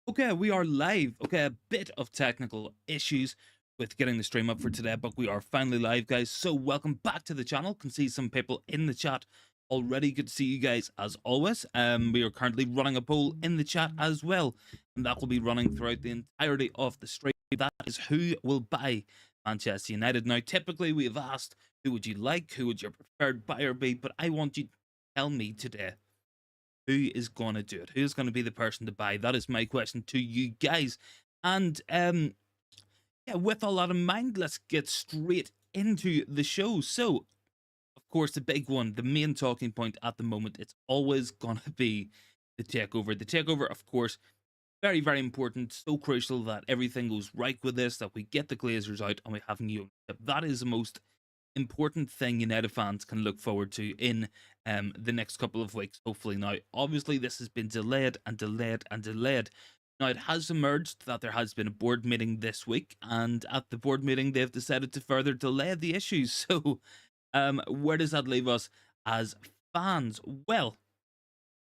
Okay, we are live. Okay, a bit of technical issues with getting the stream up for today, but we are finally live, guys. So welcome back to the channel. Can see some people in the chat already. Good to see you guys as always. We are currently running a poll in the chat as well, and that will be running throughout the entirety of the stream. That is who will buy Manchester United. Now, typically we have asked who would you like, who would your preferred buyer be, but I want you to tell me today who is going to do it? Who's going to be the person to buy? That is my question to you guys. And yeah, with all that in mind, let's get straight into the show. So, of course, the big one, the main talking point at the moment, it's always going to be the takeover. The takeover, of course, very, very important. So crucial that everything goes right with this, that we get the Glazers out and we have new ownership. That is the most important thing United fans can look forward to in the next couple of weeks, hopefully. Now, obviously, this has been delayed and delayed and delayed. Now, it has emerged that there has been a board meeting this week, and at the board meeting, they've decided to further delay the issues. So, where does that leave us as fans? Well,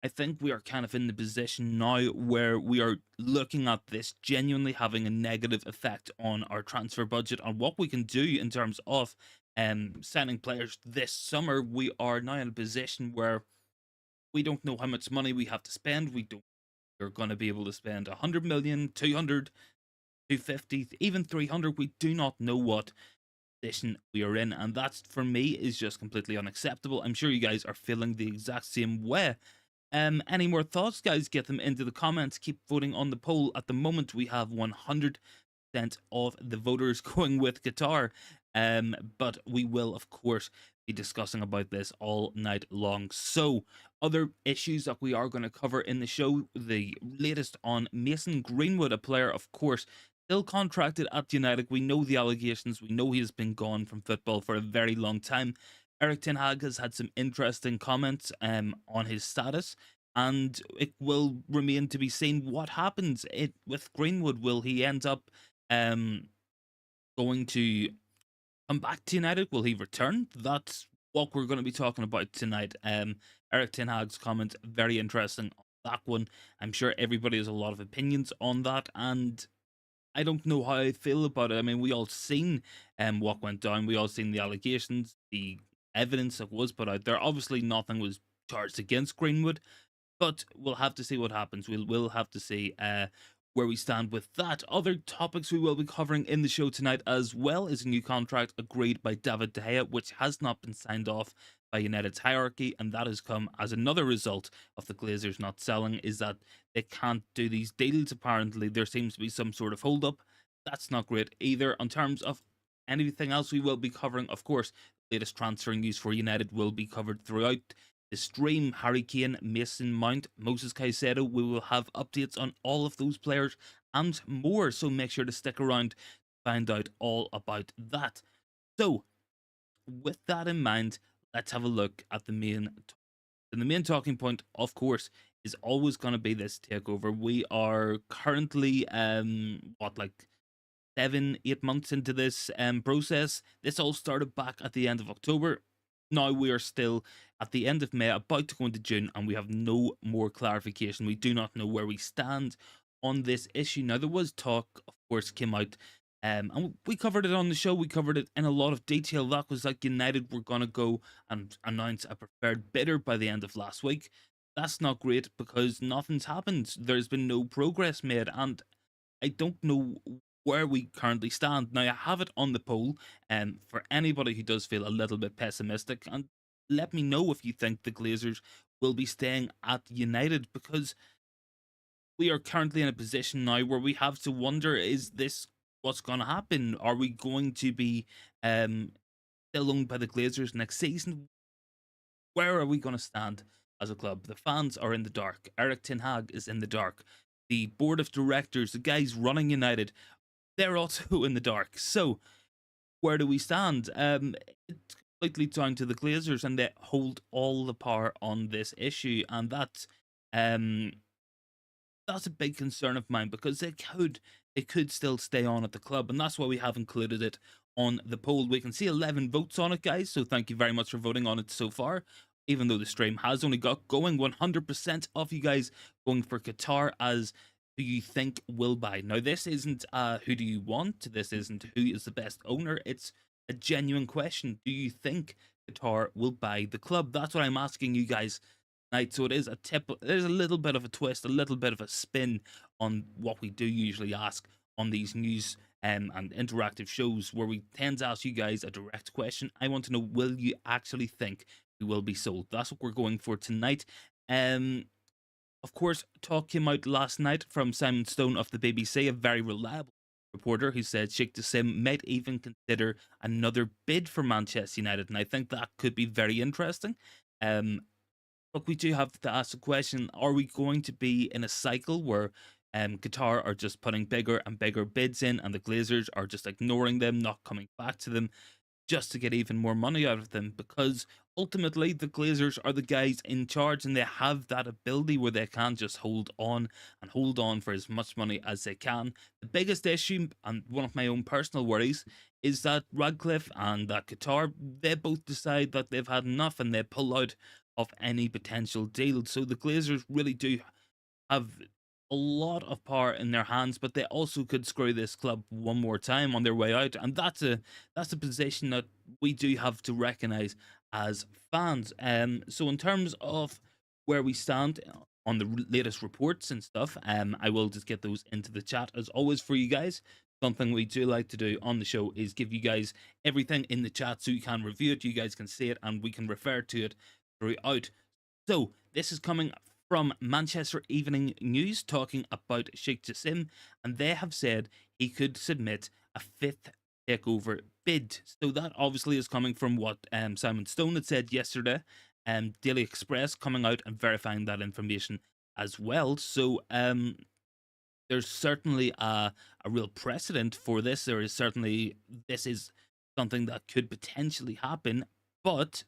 I think we are kind of in the position now where we are looking at this genuinely having a negative effect on our transfer budget, on what we can do in terms of signing players this summer. We are now in a position where we don't know how much money we have to spend. We're going to be able to spend 100 million, 200, 250, even 300. We do not know what position we are in, and that's, for me, is just completely unacceptable. I'm sure you guys are feeling the exact same way. Any more thoughts, guys? Get them into the comments. Keep voting on the poll. At the moment, we have 100% of the voters going with Qatar. But we will, of course, be discussing about this all night long. So, other issues that we are going to cover in the show, the latest on Mason Greenwood, a player, of course, still contracted at United. We know the allegations. We know he has been gone from football for a very long time. Eric Ten Hag has had some interesting comments on his status, and it will remain to be seen what happens with Greenwood. Will he end up um, going to come back to United? Will he return? That's what we're going to be talking about tonight. Eric Ten Hag's comment, very interesting on that one. I'm sure everybody has a lot of opinions on that, and I don't know how I feel about it. I mean, we all seen what went down. We all seen the allegations, the evidence that was put out there. Obviously, nothing was charged against Greenwood, but we'll have to see what happens. We'll have to see where we stand with that. Other topics we will be covering in the show tonight as well is a new contract agreed by David De Gea, which has not been signed off by United's hierarchy, and that has come as another result of the Glazers not selling, is that they can't do these deals. Apparently, there seems to be some sort of hold up. That's not great either. In terms of anything else we will be covering, of course, latest transfer news for United will be covered throughout the stream. Harry Kane, Mason Mount, Moses Caicedo. We will have updates on all of those players and more, so make sure to stick around to find out all about that. So, with that in mind, let's have a look at the main. And the main talking point, of course, is always going to be this takeover. We are currently, what, like 7-8 months into this process. This all started back at the end of October. Now we are still at the end of May, about to go into June, and we have no more clarification. We do not know where we stand on this issue. Now, there was talk, of course, came out, and we covered it on the show. We covered it in a lot of detail. That was like United were going to go and announce a preferred bidder by the end of last week. That's not great because nothing's happened. There's been no progress made, and I don't know where we currently stand. Now, I have it on the poll for anybody who does feel a little bit pessimistic, and let me know if you think the Glazers will be staying at United, because we are currently in a position now where we have to wonder, is this what's going to happen? Are we going to be still owned by the Glazers next season? Where are we going to stand as a club? The fans are in the dark. Eric Ten Hag is in the dark. The board of directors, the guys running United, they're also in the dark. So, where do we stand? It's completely down to the Glazers, and they hold all the power on this issue, and um, that's a big concern of mine, because they could still stay on at the club, and that's why we have included it on the poll. We can see 11 votes on it, guys, so thank you very much for voting on it so far. Even though the stream has only got going, 100% of you guys going for Qatar as who you think will buy. Now, this isn't who do you want, this isn't who is the best owner, it's a genuine question. Do you think Qatar will buy the club? That's what I'm asking you guys tonight. So it is a tip, there's a little bit of a twist, a little bit of a spin on what we do usually ask on these news and interactive shows, where we tend to ask you guys a direct question. I want to know, will you actually think we will be sold? That's what we're going for tonight. Of course, talk came out last night from Simon Stone of the BBC, a very reliable reporter, who said Sheikh Jassim might even consider another bid for Manchester United, and I think that could be very interesting. But we do have to ask the question: are we going to be in a cycle where Qatar are just putting bigger and bigger bids in, and the Glazers are just ignoring them, not coming back to them, just to get even more money out of them? Because ultimately the Glazers are the guys in charge, and they have that ability where they can just hold on and hold on for as much money as they can. The biggest issue, and one of my own personal worries, is that Radcliffe and that Qatar, they both decide that they've had enough and they pull out of any potential deal. So the Glazers really do have a lot of power in their hands, but they also could screw this club one more time on their way out, and that's a position that we do have to recognize as fans. So in terms of where we stand on the latest reports and stuff, I will just get those into the chat as always for you guys. Something we do like to do on the show is give you guys everything in the chat so you can review it, you guys can see it, and we can refer to it throughout. So this is coming from Manchester Evening News, talking about Sheikh Jassim, and they have said he could submit a fifth takeover bid. So that obviously is coming from what Simon Stone had said yesterday, Daily Express coming out and verifying that information as well. So there's certainly a real precedent for this. There is certainly, this is something that could potentially happen, but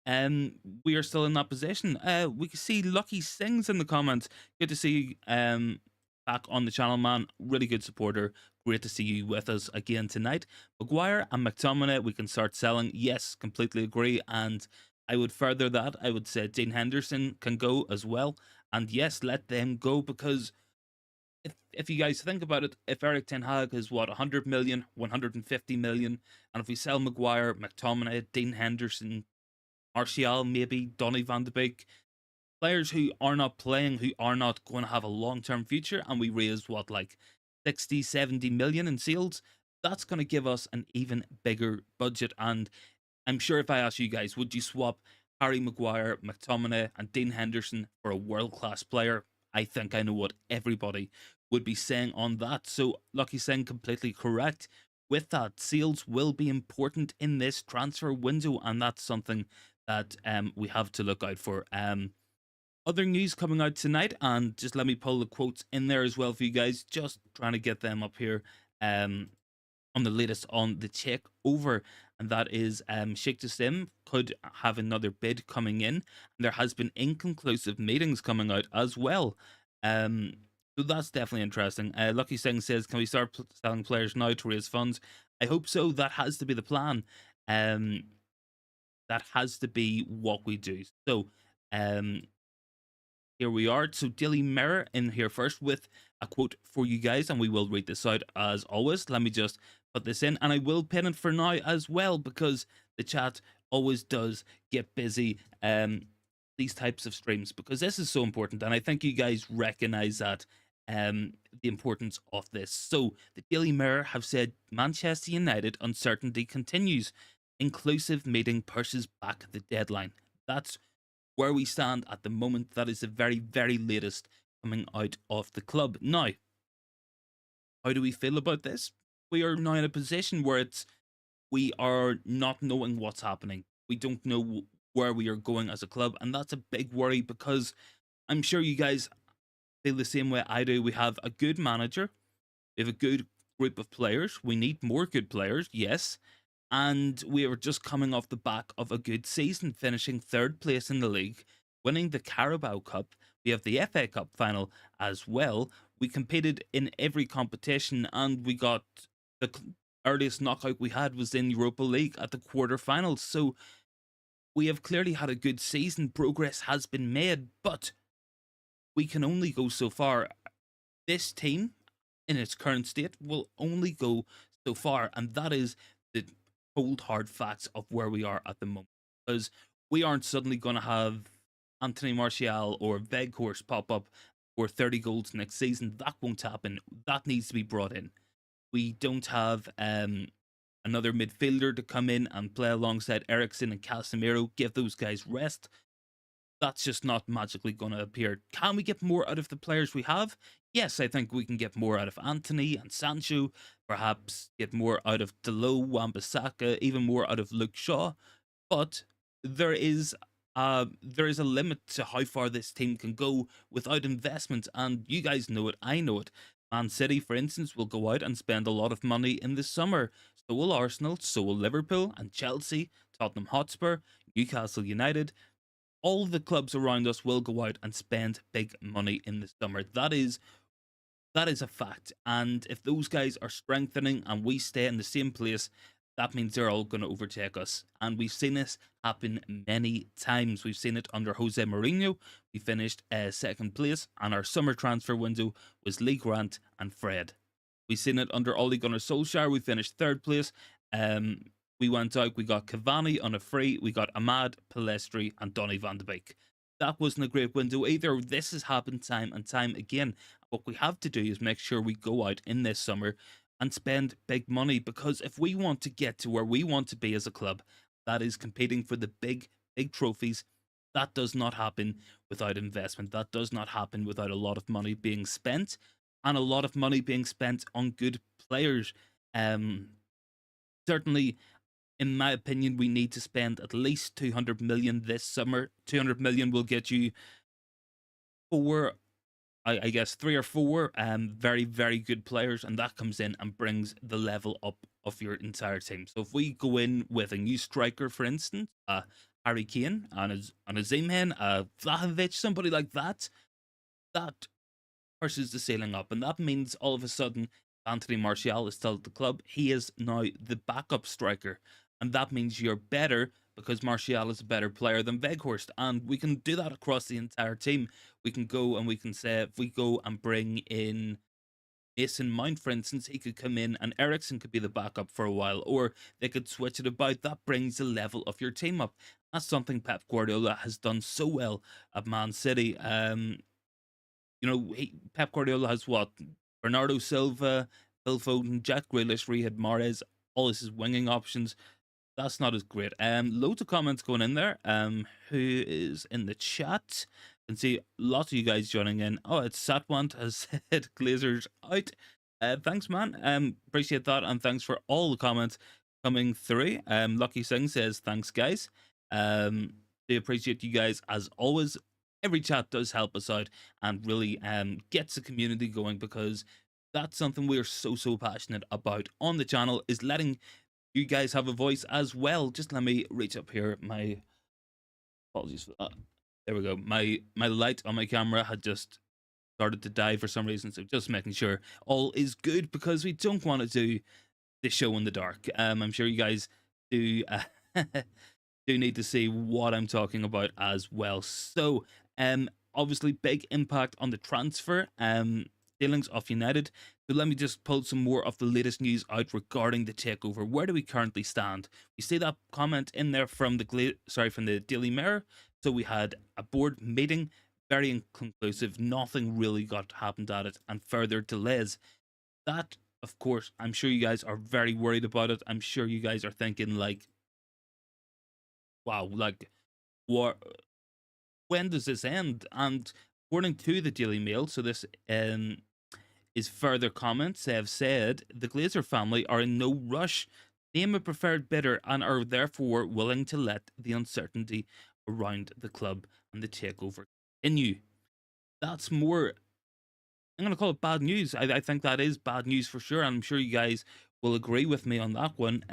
um, we are still in that position. We can see Lucky Sings in the comments. Good to see you back on the channel, man. Really good supporter. Great to see you with us again tonight. Maguire and McTominay, we can start selling. Yes, completely agree. And I would further that. I would say Dean Henderson can go as well. And yes, let them go, because if you guys think about it, if Eric Ten Hag is what, 100 million, 150 million, and if we sell Maguire, McTominay, Dean Henderson, Martial, maybe Donny van de Beek, players who are not playing, who are not going to have a long-term future, and we raise what, like 60, 70 million in sales, that's going to give us an even bigger budget. And I'm sure if I ask you guys, would you swap Harry Maguire, McTominay, and Dean Henderson for a world-class player? I think I know what everybody would be saying on that. So Lucky saying completely correct. With that, sales will be important in this transfer window, and that's something that we have to look out for. Other news coming out tonight, and just let me pull the quotes in there as well for you guys, just trying to get them up here. On the latest on the takeover, and that is Sheikh Jassim could have another bid coming in, and there has been inconclusive meetings coming out as well. So that's definitely interesting. Lucky Singh says, can we start selling players now to raise funds? I hope so. That has to be the plan. That has to be what we do. So here we are. So Daily Mirror in here first with a quote for you guys, and we will read this out as always. Let me just put this in, and I will pin it for now as well, because the chat always does get busy these types of streams, because this is so important, and I think you guys recognize that the importance of this. So the Daily Mirror have said Manchester United uncertainty continues. Inclusive meeting pushes back the deadline. That's where we stand at the moment. That is the very, very latest coming out of the club. Now, how do we feel about this? We are now in a position where we are not knowing what's happening. We don't know where we are going as a club, and that's a big worry, because I'm sure you guys feel the same way I do. We have a good manager, we have a good group of players. We need more good players, yes. And we are just coming off the back of a good season, finishing third place in the league, winning the Carabao Cup. We have the FA Cup final as well. We competed in every competition, and we got the earliest knockout we had was in Europa League at the quarterfinals. So we have clearly had a good season. Progress has been made, but we can only go so far. this team in its current state will only go so far, and that is the cold hard facts of where we are at the moment. Because we aren't suddenly going to have Anthony Martial or Veghorst pop up for 30 goals next season. That won't happen. That needs to be brought in. We don't have another midfielder to come in and play alongside Ericsson and Casemiro. Give those guys rest. That's just not magically going to appear. Can we get more out of the players we have? Yes, I think we can get more out of Anthony and Sancho, perhaps get more out of Delo, Wan-Bissaka, even more out of Luke Shaw. But there is a limit to how far this team can go without investment, and you guys know it, I know it. Man City, for instance, will go out and spend a lot of money in the summer. So will Arsenal, so will Liverpool and Chelsea, Tottenham Hotspur, Newcastle United. All the clubs around us will go out and spend big money in the summer. That is a fact. And if those guys are strengthening and we stay in the same place, that means they're all going to overtake us. And we've seen this happen many times. We've seen it under Jose Mourinho. We finished second place, and our summer transfer window was Lee Grant and Fred. We've seen it under Ole Gunnar Solskjaer. We finished third place. We went out, we got Cavani on a free, we got Ahmad, Pellistri, and Donny van de Beek. That wasn't a great window either. This has happened time and time again. What we have to do is make sure we go out in this summer and spend big money, because if we want to get to where we want to be as a club, that is competing for the big trophies, that does not happen without investment. That does not happen without a lot of money being spent, and a lot of money being spent on good players. Certainly, in my opinion, we need to spend at least 200 million this summer. 200 million will get you four, I guess, three or four very, very good players, and that comes in and brings the level up of your entire team. So if we go in with a new striker, for instance, Harry Kane and a Zimhen, Vlahovic, somebody like that, that pushes the ceiling up, and that means all of a sudden Anthony Martial is still at the club. He is now the backup striker, and that means you're better because Martial is a better player than Veghorst, and we can do that across the entire team. We can go and we can say, if we go and bring in Mason Mount, for instance, he could come in and Ericsson could be the backup for a while, or they could switch it about. That brings the level of your team up. That's something Pep Guardiola has done so well at Man City. Pep Guardiola has what? Bernardo Silva, Phil Foden, Jack Grealish, Riyad Mahrez, all his winging options. That's not as great. Loads of comments going in there. Who is in the chat? I can see lots of you guys joining in. Oh, it's Satwant has said Glazers out. Thanks, man. Appreciate that, and thanks for all the comments coming through. Lucky Singh says thanks, guys. They appreciate you guys as always. Every chat does help us out and really gets the community going, because that's something we are so passionate about on the channel, is letting you guys have a voice as well. Just let me reach up here. My apologies for that. There we go. My light on my camera had just started to die for some reason, so just making sure all is good, because we don't want to do the show in the dark. I'm sure you guys do do need to see what I'm talking about as well. So obviously big impact on the transfer dealings of United. So let me just pull some more of the latest news out regarding the takeover. Where do we currently stand? We see that comment in there from the Daily Mirror. So we had a board meeting, very inconclusive. Nothing really happened at it, and further delays. That, of course, I'm sure you guys are very worried about it. I'm sure you guys are thinking like, wow, like what? When does this end? And according to the Daily Mail, so this is further comments. They have said the Glazer family are in no rush, name a preferred bidder, and are therefore willing to let the uncertainty around the club and the takeover continue. That's more, I'm going to call it bad news. I think that is bad news for sure. And I'm sure you guys will agree with me on that one.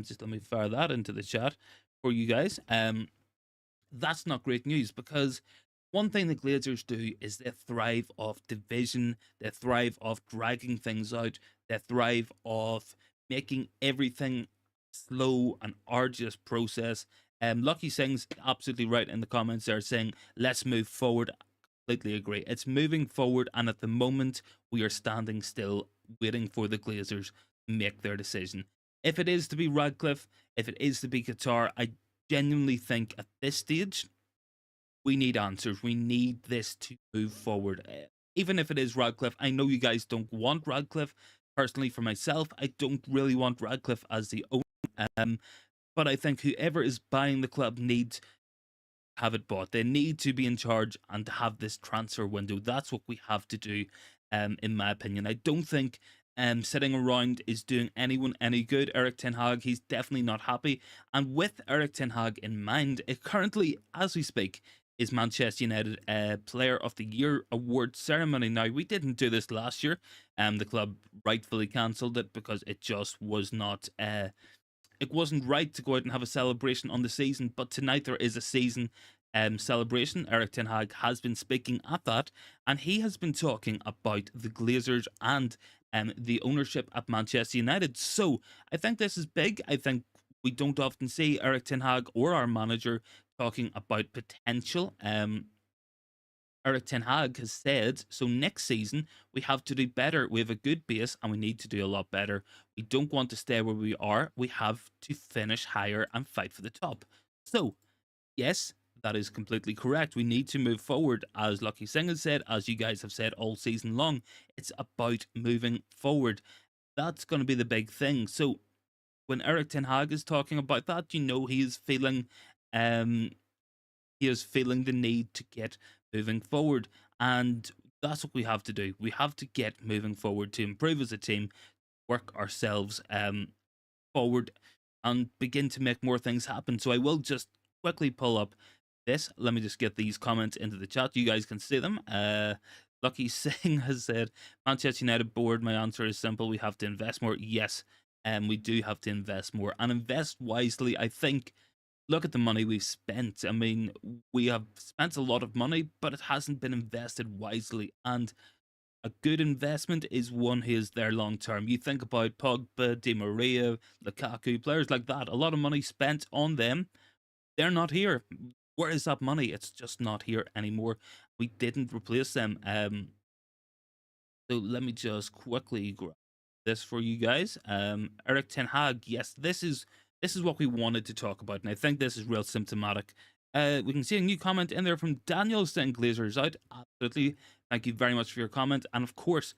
Just let me fire that into the chat for you guys. That's not great news, because one thing the Glazers do is they thrive off division, they thrive off dragging things out, they thrive off making everything slow and arduous process. Lucky Singh's absolutely right in the comments there, saying let's move forward. completely agree. It's moving forward, and at the moment, we are standing still, waiting for the Glazers to make their decision. If it is to be Radcliffe, if it is to be Qatar, I genuinely think at this stage, we need answers. We need this to move forward. Even if it is Radcliffe, I know you guys don't want Radcliffe. Personally, for myself, I don't really want Radcliffe as the owner. Um, but I think whoever is buying the club needs have it bought. They need to be in charge and have this transfer window. That's what we have to do, in my opinion. I don't think sitting around is doing anyone any good. Eric Ten Hag, he's definitely not happy. And with Eric Ten Hag in mind, it currently, as we speak, is Manchester United Player of the Year award ceremony. Now, we didn't do this last year. The club rightfully cancelled it because it just was not it wasn't right to go out and have a celebration on the season, but tonight there is a season celebration. Eric Ten Hag has been speaking at that, and he has been talking about the Glazers and the ownership at Manchester United. So I think this is big. I think we don't often see Eric Ten Hag or our manager talking about potential. Eric Ten Hag has said, so next season we have to do better. We have a good base and we need to do a lot better. We don't want to stay where we are. We have to finish higher and fight for the top. So, yes, that is completely correct. We need to move forward. As Lucky Singh has said, as you guys have said all season long, it's about moving forward. That's going to be the big thing. So, when Eric Ten Hag is talking about that, you know um, he is feeling the need to get moving forward. And that's what we have to do. We have to get moving forward to improve as a team, work ourselves forward, and begin to make more things happen. So I will just quickly pull up this. Let me just get these comments into the chat. You guys can see them. Lucky Singh has said, Manchester United board, my answer is simple. We have to invest more. Yes, we do have to invest more and invest wisely. I think look at the money we've spent. I mean, we have spent a lot of money, but it hasn't been invested wisely. And a good investment is one who is there long term. You think about Pogba, Di Maria, Lukaku, players like that. A lot of money spent on them. They're not here. Where is that money? It's just not here anymore. We didn't replace them. So let me just quickly grab this for you guys. Eric Ten Hag, yes, this is what we wanted to talk about, and I think this is real symptomatic. We can see a new comment in there from Daniel saying Glazers out. Absolutely. Thank you very much for your comment. And of course,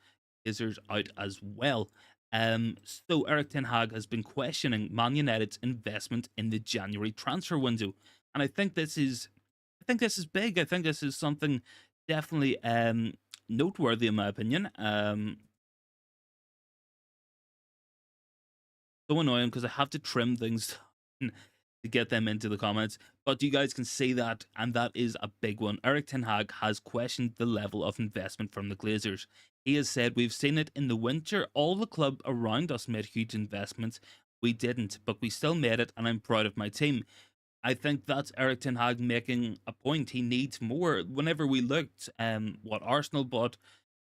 Glazers out as well. So Eric Ten Hag has been questioning Man United's investment in the January transfer window. And I think this is big. I think this is something definitely noteworthy in my opinion. So annoying because I have to trim things to get them into the comments. But you guys can see that, and that is a big one. Eric Ten Hag has questioned the level of investment from the Glazers. He has said, we've seen it in the winter. All the club around us made huge investments. We didn't, but we still made it, and I'm proud of my team. I think that's Eric Ten Hag making a point. He needs more. Whenever we looked, what Arsenal bought,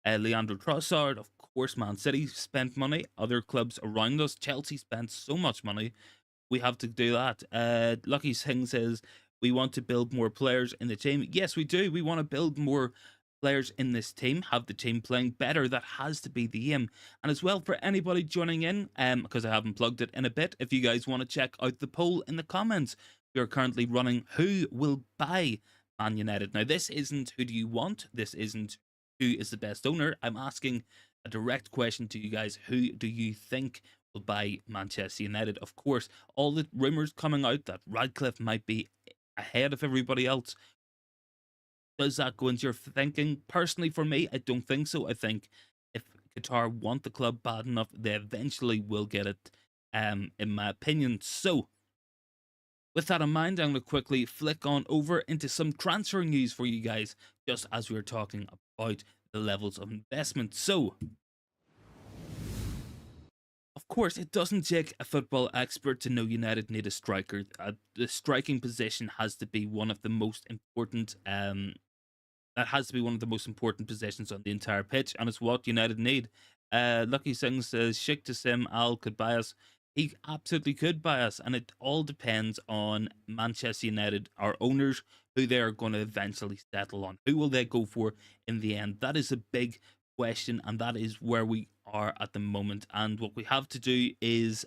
Leandro Trossard, of course, Man City spent money. Other clubs around us, Chelsea spent so much money. We have to do that. Lucky Singh says we want to build more players in the team. Yes, we do. We want to build more players in this team, have the team playing better. That has to be the aim. And as well, for anybody joining in, because I haven't plugged it in a bit, if you guys want to check out the poll in the comments, we are currently running who will buy Man United. Now, this isn't who do you want. This isn't who is the best owner. I'm asking a direct question to you guys. Who do you think will buy Manchester United? Of course, all the rumours coming out that Radcliffe might be ahead of everybody else. Does that go into your thinking? Personally, for me, I don't think so. I think if Qatar want the club bad enough, they eventually will get it, in my opinion. So, with that in mind, I'm going to quickly flick on over into some transfer news for you guys, just as we were talking about the levels of investment. So, of course, it doesn't take a football expert to know United need a striker. The striking position has to be one of the most important. That has to be one of the most important positions on the entire pitch, and it's what United need. Lucky Singh says Sheikh Tassim Al Kudbayas. He absolutely could buy us, and it all depends on Manchester United, our owners, who they are going to eventually settle on. Who will they go for in the end? That is a big question, and that is where we are at the moment. And what we have to do is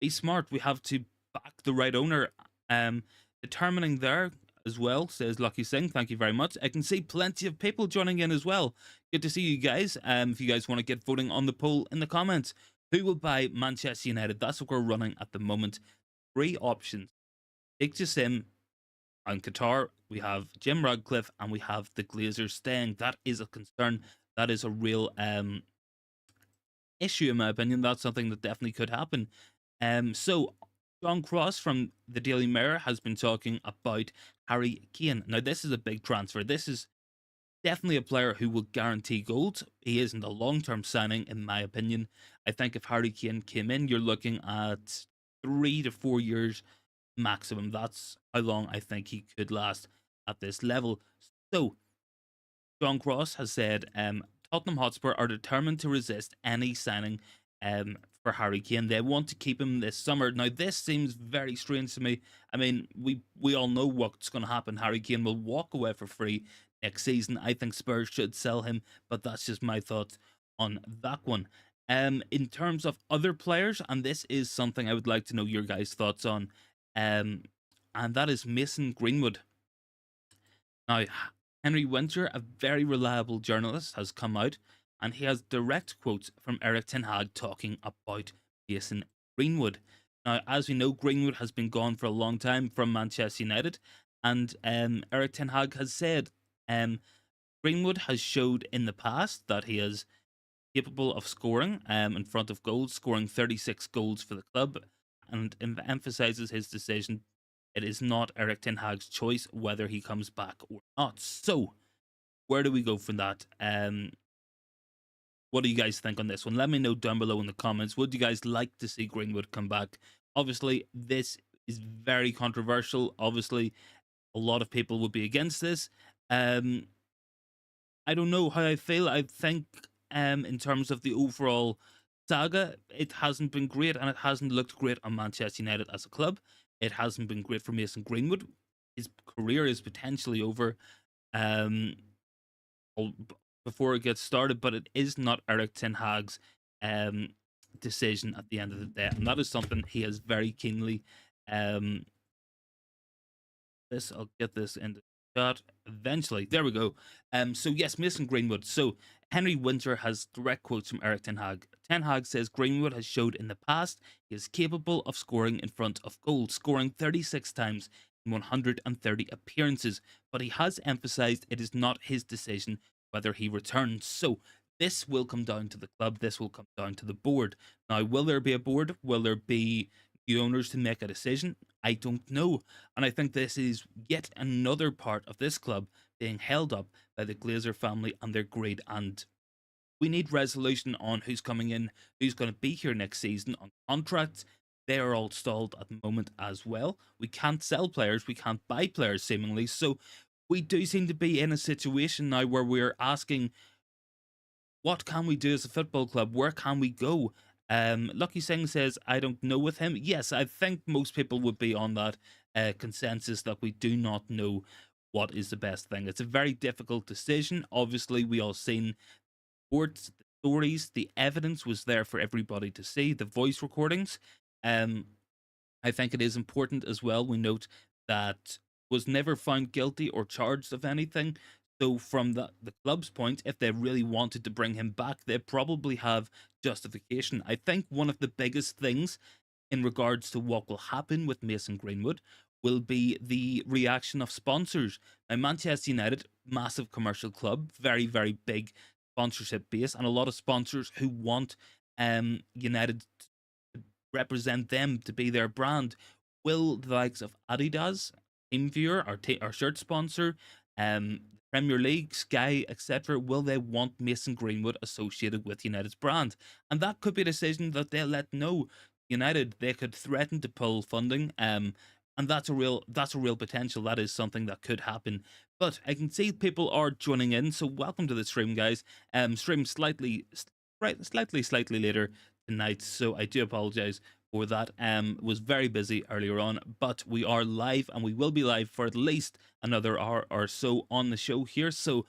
be smart. We have to back the right owner. Um, Determining there as well, says Lucky Singh. Thank you very much. I can see plenty of people joining in as well. Good to see you guys. If you guys want to get voting on the poll in the comments, who will buy Manchester United? That's what we're running at the moment. Three options: Big Jassim and Qatar. We have Jim Radcliffe, and we have the Glazers staying. That is a concern. That is a real issue, in my opinion. That's something that definitely could happen. So John Cross from the Daily Mirror has been talking about Harry Kane. Now, this is a big transfer. This is definitely a player who will guarantee goals. He isn't a long-term signing, in my opinion. I think if Harry Kane came in, you're looking at 3 to 4 years maximum. That's how long I think he could last at this level. So John Cross has said Tottenham Hotspur are determined to resist any signing for Harry Kane. They want to keep him this summer. Now, this seems very strange to me. I mean, we all know what's going to happen. Harry Kane will walk away for free next season. I think Spurs should sell him, but that's just my thoughts on that one. In terms of other players, and this is something I would like to know your guys' thoughts on, and that is Mason Greenwood. Now, Henry Winter, a very reliable journalist, has come out and he has direct quotes from Eric Ten Hag talking about Mason Greenwood. Now, as we know, Greenwood has been gone for a long time from Manchester United, and Eric Ten Hag has said Greenwood has showed in the past that he is capable of scoring in front of goals, scoring 36 goals for the club, and emphasizes his decision. It is not Eric Ten Hag's choice whether he comes back or not. So, where do we go from that? What do you guys think on this one? Let me know down below in the comments. Would you guys like to see Greenwood come back? Obviously, this is very controversial. Obviously, a lot of people would be against this. I don't know how I feel. I think in terms of the overall saga, it hasn't been great, and it hasn't looked great on Manchester United as a club. It hasn't been great for Mason Greenwood. His career is potentially over um, before it gets started, but it is not Eric Ten Hag's um, decision at the end of the day, and that is something he has very keenly um, I'll get this in the chat eventually. There we go. So yes, Mason Greenwood. So Henry Winter has direct quotes from Eric Ten Hag. Ten Hag says Greenwood has showed in the past he is capable of scoring in front of goal, scoring 36 times in 130 appearances, but he has emphasized it is not his decision whether he returns. So this will come down to the club. This will come down to the board. Now, will there be a board? Will there be the owners to make a decision? I don't know. And I think this is yet another part of this club being held up by the Glazer family and their greed. And we need resolution on who's coming in, who's going to be here next season on contracts. They are all stalled at the moment as well. We can't sell players, we can't buy players seemingly. So we do seem to be in a situation now where we're asking, what can we do as a football club? Where can we go? Lucky Singh says, I don't know with him. Yes, I think most people would be on that consensus that we do not know what is the best thing. It's a very difficult decision. Obviously, we all seen reports, the stories, the evidence was there for everybody to see, the voice recordings. I think it is important as well. We note that was never found guilty or charged of anything. So from the club's point, if they really wanted to bring him back, they probably have justification. I think one of the biggest things in regards to what will happen with Mason Greenwood will be the reaction of sponsors. Now, Manchester United, massive commercial club, very, very big sponsorship base, and a lot of sponsors who want United to represent them, to be their brand. Will the likes of Adidas, TeamViewer, our shirt sponsor, Premier League, Sky, etc., will they want Mason Greenwood associated with United's brand? And that could be a decision that they'll let know United. They could threaten to pull funding, and that's a real potential. That is something that could happen. But I can see people are joining in, so welcome to the stream, guys. Stream slightly later tonight, so I do apologize for that. Was very busy earlier on, but we are live and we will be live for at least another hour or so on the show here. So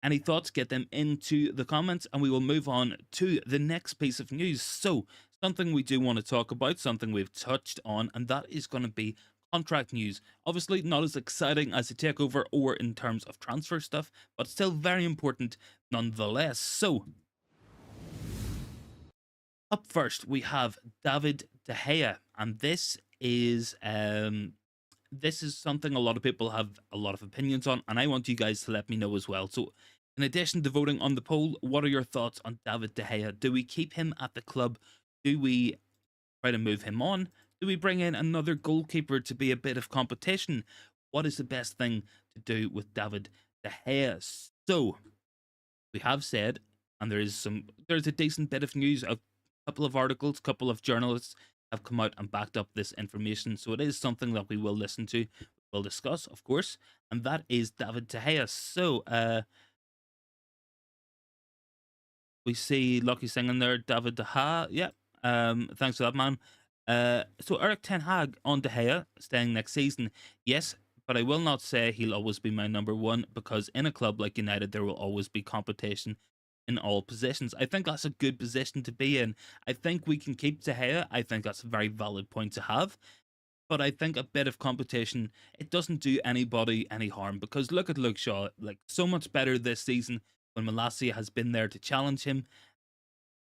any thoughts, get them into the comments, and we will move on to the next piece of news. So, something we do want to talk about, something we've touched on, and that is going to be contract news. Obviously, not as exciting as the takeover or in terms of transfer stuff, but still very important nonetheless. So, up first, we have David De Gea, and this is something a lot of people have a lot of opinions on, and I want you guys to let me know as well. So, in addition to voting on the poll, what are your thoughts on David De Gea? Do we keep him at the club? Do we try to move him on? Do we bring in another goalkeeper to be a bit of competition? What is the best thing to do with David De Gea? So, we have said, and there's a decent bit of news. A couple of articles, couple of journalists have come out and backed up this information. So it is something that we will listen to, we'll discuss, of course, and that is David De Gea. So we see Lucky singing there, David De Gea. Yeah, thanks for that, man. So Eric Ten Hag on De Gea staying next season. Yes, but I will not say he'll always be my number one, because in a club like United, there will always be competition in all positions. I think that's a good position to be in. I think we can keep De Gea. I think that's a very valid point to have. But I think a bit of competition, it doesn't do anybody any harm, because look at Luke Shaw, like so much better this season when Malacia has been there to challenge him.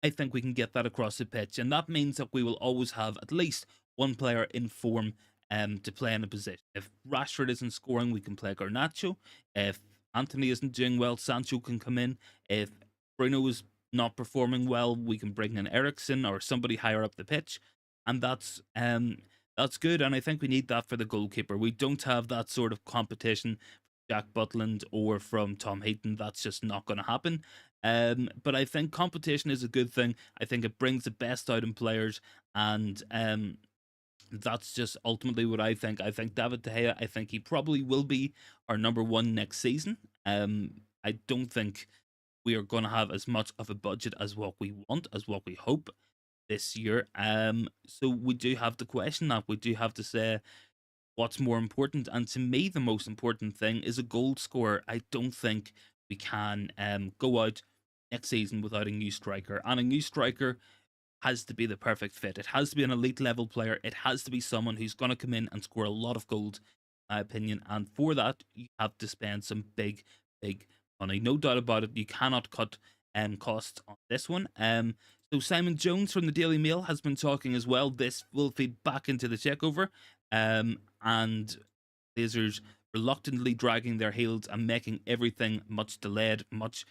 I think we can get that across the pitch, and that means that we will always have at least one player in form to play in a position. If Rashford isn't scoring, we can play Garnacho. If Anthony isn't doing well, Sancho can come in. If Bruno is not performing well, we can bring in Ericsson or somebody higher up the pitch, and that's good. And I think we need that for the goalkeeper. We don't have that sort of competition Jack Butland or from Tom Heaton. That's just not going to happen. But I think competition is a good thing. I think it brings the best out in players, and that's just ultimately what I think. I think David De Gea, I think he probably will be our number one next season. I don't think we are going to have as much of a budget as what we want, as what we hope this year. So we do have to question that. We do have to say what's more important. And to me, the most important thing is a goal scorer. I don't think we can go out next season without a new striker. And a new striker has to be the perfect fit. It has to be an elite level player. It has to be someone who's going to come in and score a lot of goals, in my opinion. And for that, you have to spend some big, big money. No doubt about it. You cannot cut costs on this one. So Simon Jones from the Daily Mail has been talking as well. This will feed back into the takeover. And Glazers reluctantly dragging their heels and making everything much delayed, much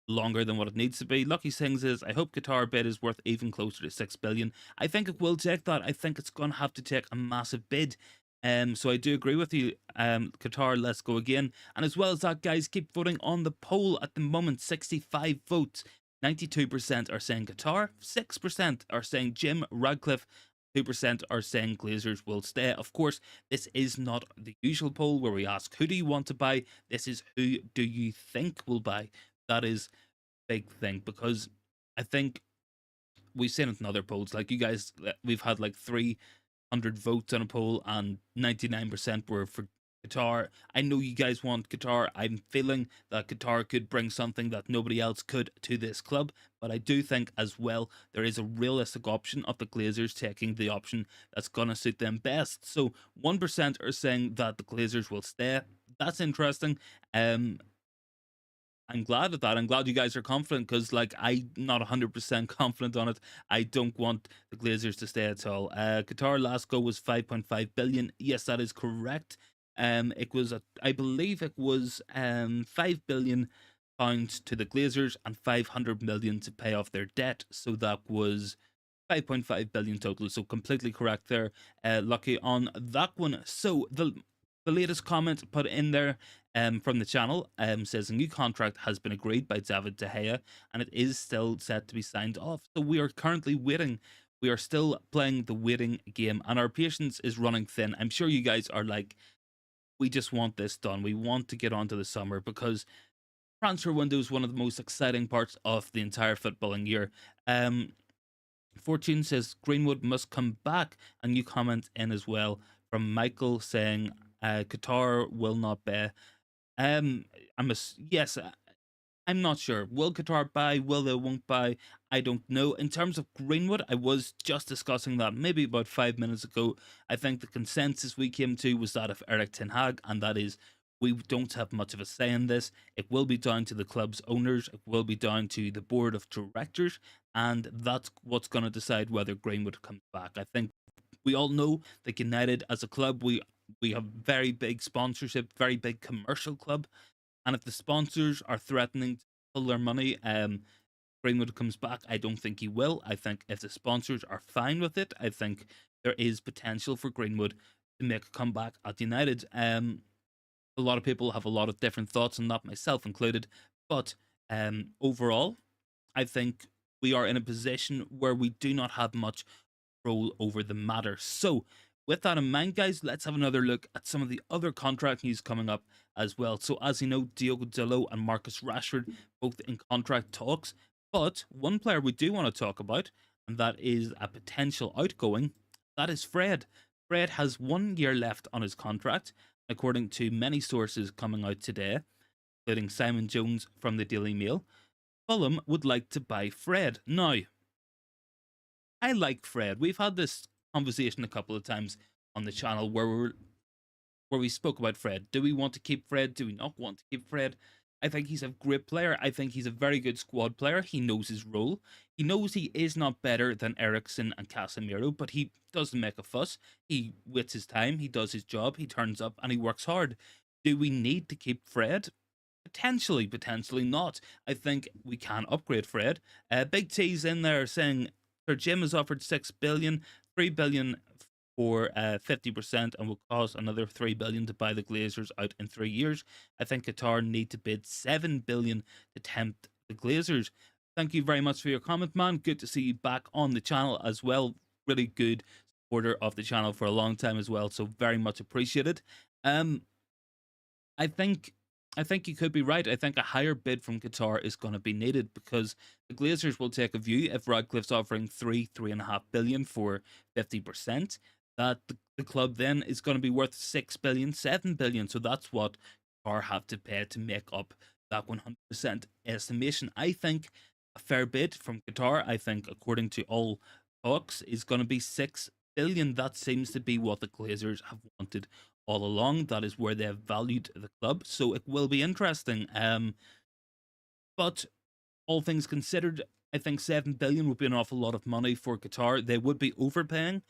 longer than what it needs to be. Lucky Sings is, I hope Qatar bid is worth even closer to 6 billion. I think it will take that. I think it's going to have to take a massive bid. So I do agree with you. Qatar, let's go again. And as well as that, guys, keep voting on the poll at the moment. 65 votes. 92% are saying Qatar. 6% are saying Jim Radcliffe. 2% are saying Glazers will stay. Of course, this is not the usual poll where we ask who do you want to buy. This is who do you think will buy. That is a big thing, because I think we've seen it in other polls. Like you guys, we've had like 300 votes on a poll, and 99% were for Qatar. I know you guys want Qatar. I'm feeling that Qatar could bring something that nobody else could to this club, but I do think as well there is a realistic option of the Glazers taking the option that's going to suit them best. So 1% are saying that the Glazers will stay. That's interesting. I'm glad at that. I'm glad you guys are confident, because, like, I'm not 100% confident on it. I don't want the Glazers to stay at all. Qatar last go was 5.5 billion. Yes, that is correct. It was, I believe, it was 5 billion pounds to the Glazers and 500 million to pay off their debt. So that was 5.5 billion total. So completely correct there. Lucky on that one. So the latest comment put in there from the channel says a new contract has been agreed by David De Gea, and it is still set to be signed off. So we are currently waiting. We are still playing the waiting game, and our patience is running thin. I'm sure you guys are like, we just want this done. We want to get on to the summer, because transfer window is one of the most exciting parts of the entire footballing year. Fortune says Greenwood must come back. A new comment in as well from Michael saying Qatar will not be. Um, yes. I'm not sure. Will Qatar buy? Will they won't buy? I don't know. In terms of Greenwood, I was just discussing that maybe about 5 minutes ago. I think the consensus we came to was that of Eric Ten Hag, and that is we don't have much of a say in this. It will be down to the club's owners. It will be down to the board of directors, and that's what's going to decide whether Greenwood comes back. I think we all know that United as a club, we have very big sponsorship, very big commercial club, and if the sponsors are threatening to pull their money, Greenwood comes back. I don't think he will. I think if the sponsors are fine with it, I think there is potential for Greenwood to make a comeback at United. A lot of people have a lot of different thoughts on that, myself included. But overall, I think we are in a position where we do not have much control over the matter. So, with that in mind, guys, let's have another look at some of the other contract news coming up as well. So, as you know, Diogo Dalot and Marcus Rashford both in contract talks. But one player we do want to talk about, and that is a potential outgoing, that is Fred. Fred has 1 year left on his contract, according to many sources coming out today, including Simon Jones from the Daily Mail. Fulham would like to buy Fred. Now, I like Fred. We've had this conversation a couple of times on the channel where we spoke about Fred. Do we want to keep Fred? Do we not want to keep Fred? I think he's a great player. I think he's a very good squad player. He knows his role. He knows he is not better than Eriksen and Casemiro, but he doesn't make a fuss. He waits his time. He does his job. He turns up and he works hard. Do we need to keep Fred? Potentially, potentially not. I think we can upgrade Fred. Big T's in there saying Sir Jim has offered 6 billion, 3 billion for 50%, and will cost another 3 billion to buy the Glazers out in 3 years. I think Qatar need to bid 7 billion to tempt the Glazers. Thank you very much for your comment, man. Good to see you back on the channel as well. Really good supporter of the channel for a long time as well, so very much appreciated. I think you could be right. I think a higher bid from Qatar is going to be needed because the Glazers will take a view if Radcliffe's offering 3.5 billion for 50%. That the club then is going to be worth 6 billion, 7 billion. So that's what Qatar have to pay to make up that 100% estimation. I think a fair bid from Qatar, I think, according to all talks, is going to be 6 billion. That seems to be what the Glazers have wanted all along. That is where they have valued the club. So it will be interesting. But all things considered, I think 7 billion would be an awful lot of money for Qatar. They would be overpaying.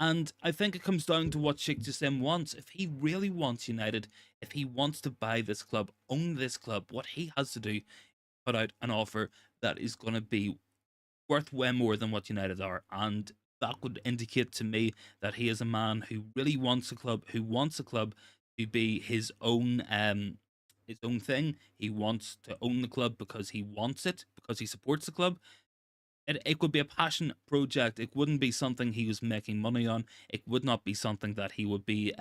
And I think it comes down to what Sheikh Jassim wants. If he really wants United, if he wants to buy this club, own this club, what he has to do, put out an offer that is going to be worth way more than what United are. And that would indicate to me that he is a man who really wants a club, who wants a club to be his own thing. He wants to own the club because he wants it, because he supports the club. It could be a passion project. It wouldn't be something he was making money on. It would not be something that he would be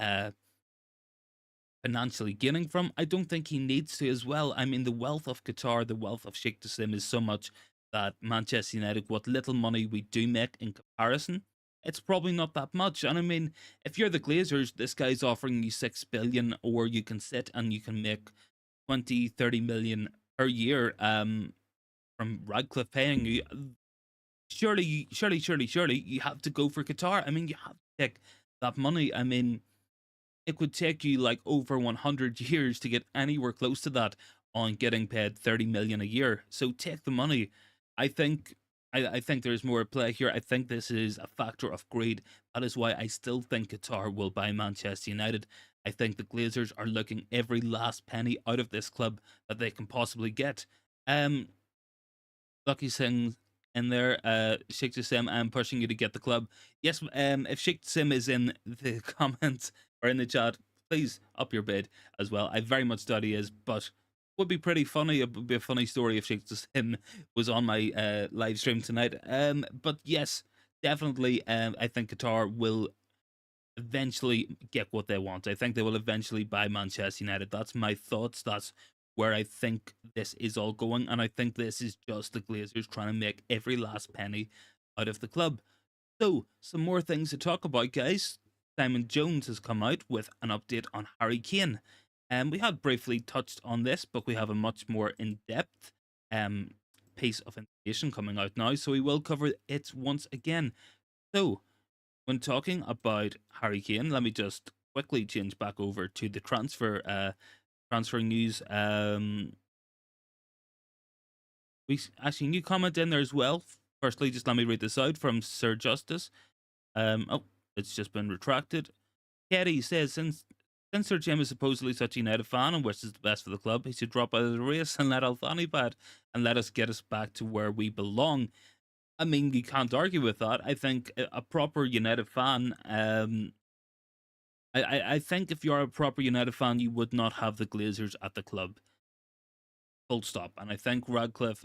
financially gaining from. I don't think he needs to as well. I mean, the wealth of Qatar, the wealth of Sheikh Jassim is so much that Manchester United, what little money we do make in comparison, it's probably not that much. And I mean, if you're the Glazers, this guy's offering you 6 billion, or you can sit and you can make 20, 30 million per year from Radcliffe paying you. Surely, you have to go for Qatar. I mean, you have to take that money. I mean, it could take you like over 100 years to get anywhere close to that on getting paid 30 million a year. So take the money. I think I think there's more at play here. I think this is a factor of greed. That is why I still think Qatar will buy Manchester United. I think the Glazers are looking every last penny out of this club that they can possibly get. Lucky Singh in there, Sheikh Jassim, I'm pushing you to get the club. Yes, if Sheikh Jassim is in the comments or in the chat, please up your bid as well. I very much doubt he is, but would be pretty funny. It would be a funny story if Sheikh Jassim was on my live stream tonight. But yes, definitely, I think Qatar will eventually get what they want. I think they will eventually buy Manchester United. That's my thoughts. That's where I think this is all going. And I think this is just the Glazers trying to make every last penny out of the club. So, some more things to talk about, guys. Simon Jones has come out with an update on Harry Kane. We had briefly touched on this, but we have a much more in-depth um, piece of information coming out now, so we will cover it once again. So, when talking about Harry Kane, let me just quickly change back over to the transfer news. We actually new comment in there as well. Firstly, just let me read this out from Sir Justice. Oh, it's just been retracted. Katie says, since Sir Jim is supposedly such a United fan and wishes the best for the club, he should drop out of the race and let Althani bad and let us get us back to where we belong. I mean, you can't argue with that. I think a proper United fan, I think if you're a proper United fan, you would not have the Glazers at the club. Full stop. And I think Radcliffe,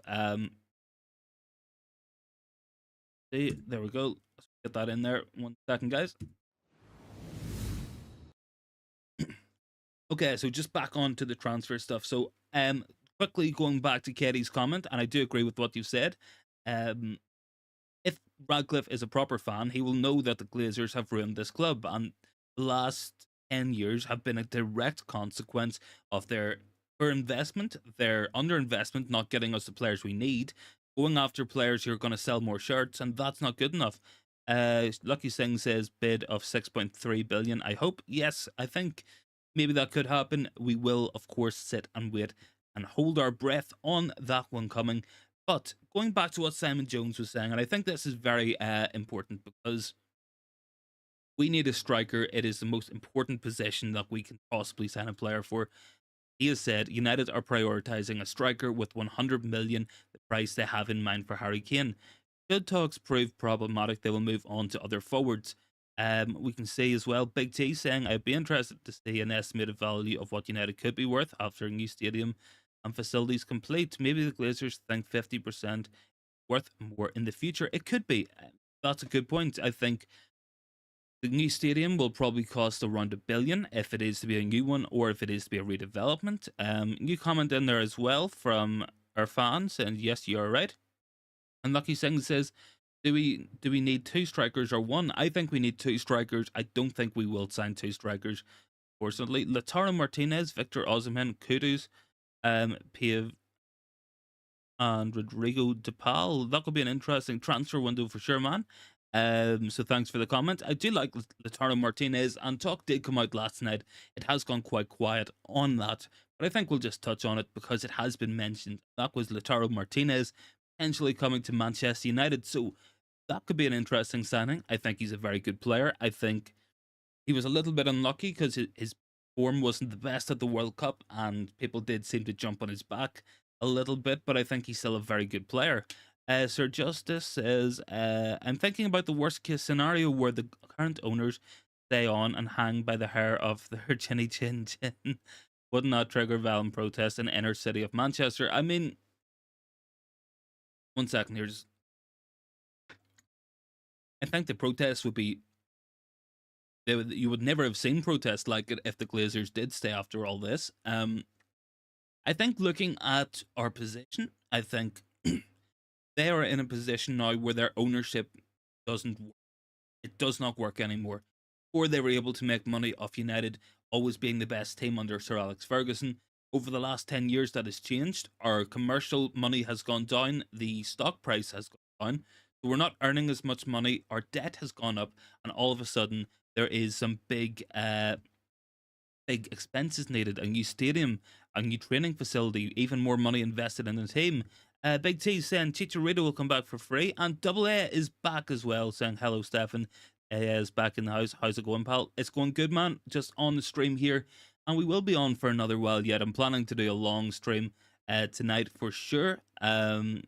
see, there we go. Let's get that in there. 1 second, guys. Okay, so just back on to the transfer stuff. So, quickly going back to Katie's comment, and I do agree with what you've said. If Radcliffe is a proper fan, he will know that the Glazers have ruined this club, and the last 10 years have been a direct consequence of their poor investment, their underinvestment, not getting us the players we need, going after players who are going to sell more shirts, and that's not good enough. Lucky Singh says bid of 6.3 billion. I hope. Yes, I think maybe that could happen. We will, of course, sit and wait and hold our breath on that one coming. But going back to what Simon Jones was saying, and I think this is very important because we need a striker. It is the most important position that we can possibly sign a player for. He has said United are prioritising a striker with 100 million, the price they have in mind for Harry Kane. Should talks prove problematic, they will move on to other forwards. We can see as well, Big T saying, I'd be interested to see an estimated value of what United could be worth after a new stadium and facilities complete. Maybe the Glazers think 50% worth more in the future. It could be. That's a good point. I think the new stadium will probably cost around $1 billion if it is to be a new one or if it is to be a redevelopment. New comment in there as well from our fans, and yes, you are right. And Lucky Singh says, do we need two strikers or one? I think we need two strikers. I don't think we will sign two strikers, fortunately. Lautaro Martinez, Victor Osimhen, Kudus, Piev, and Rodrigo DePaul. That could be an interesting transfer window for sure, man. So thanks for the comment. I do like Lautaro Martinez, and talk did come out last night. It has gone quite quiet on that, but I think we'll just touch on it because it has been mentioned. That was Lautaro Martinez potentially coming to Manchester United. So that could be an interesting signing. I think he's a very good player. I think he was a little bit unlucky because his form wasn't the best at the World Cup, and people did seem to jump on his back a little bit, but I think he's still a very good player. Sir Justice says, I'm thinking about the worst case scenario where the current owners stay on and hang by the hair of their chinny chin chin. Wouldn't that trigger violent protest in the inner city of Manchester? I mean, 1 second here. I think the protests would be you would never have seen protests like it if the Glazers did stay after all this. I think looking at our position, I think they are in a position now where their ownership doesn't work. It does not work anymore. Or they were able to make money off United always being the best team under Sir Alex Ferguson. Over the last 10 years, that has changed. Our commercial money has gone down. The stock price has gone down. So we're not earning as much money. Our debt has gone up. And all of a sudden, there is some big expenses needed, a new stadium, a new training facility, even more money invested in the team. Big T saying Chicharito will come back for free, and Double A is back as well, saying hello, Stefan. Is back in the house. How's it going, pal? It's going good, man. Just on the stream here, and we will be on for another while yet. I'm planning to do a long stream tonight for sure. Irfan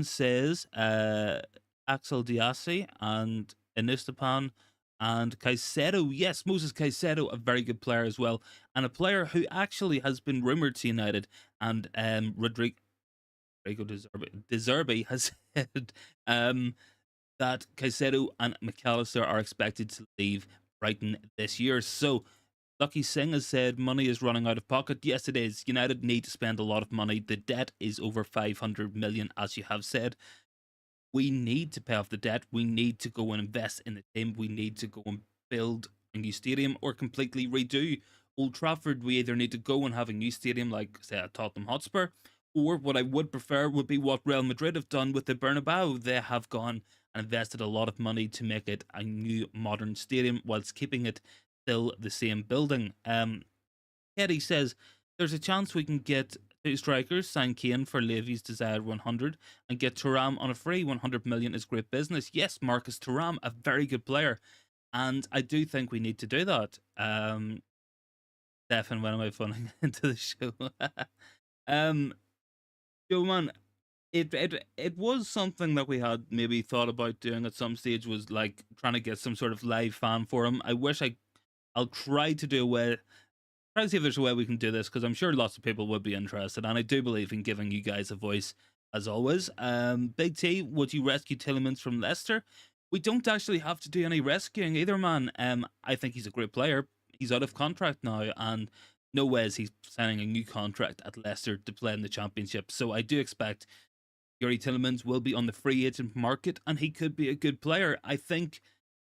says Axel Diassi and Inistapan and Caicedo. Yes, Moses Caicedo, a very good player as well, and a player who actually has been rumoured to United. And Rodrigo De Zerbi has said that Caicedo and McAllister are expected to leave Brighton this year. So Lucky Singh has said money is running out of pocket. Yes, it is. United need to spend a lot of money. The debt is over 500 million, as you have said. We need to pay off the debt. We need to go and invest in the team. We need to go and build a new stadium or completely redo Old Trafford. We either need to go and have a new stadium like, say, at Tottenham Hotspur, or what I would prefer would be what Real Madrid have done with the Bernabeu. They have gone and invested a lot of money to make it a new modern stadium whilst keeping it still the same building. Eddie says there's a chance we can get two strikers, sign Kane for Levy's desired 100, and get Thuram on a free. 100 million is great business. Yes, Marcus Thuram, a very good player, and I do think we need to do that. Stefan, when am I phoning into the show? um, Joe man, it was something that we had maybe thought about doing at some stage. Was like trying to get some sort of live fan forum. I wish I'll try to do a way. Try to see if there's a way we can do this, because I'm sure lots of people would be interested, and I do believe in giving you guys a voice as always. Big T, would you rescue Tillemans from Leicester? We don't actually have to do any rescuing either, man. I think he's a great player. He's out of contract now, and no way is he signing a new contract at Leicester to play in the Championship. So I do expect Yuri Tillemans will be on the free agent market, and he could be a good player. I think,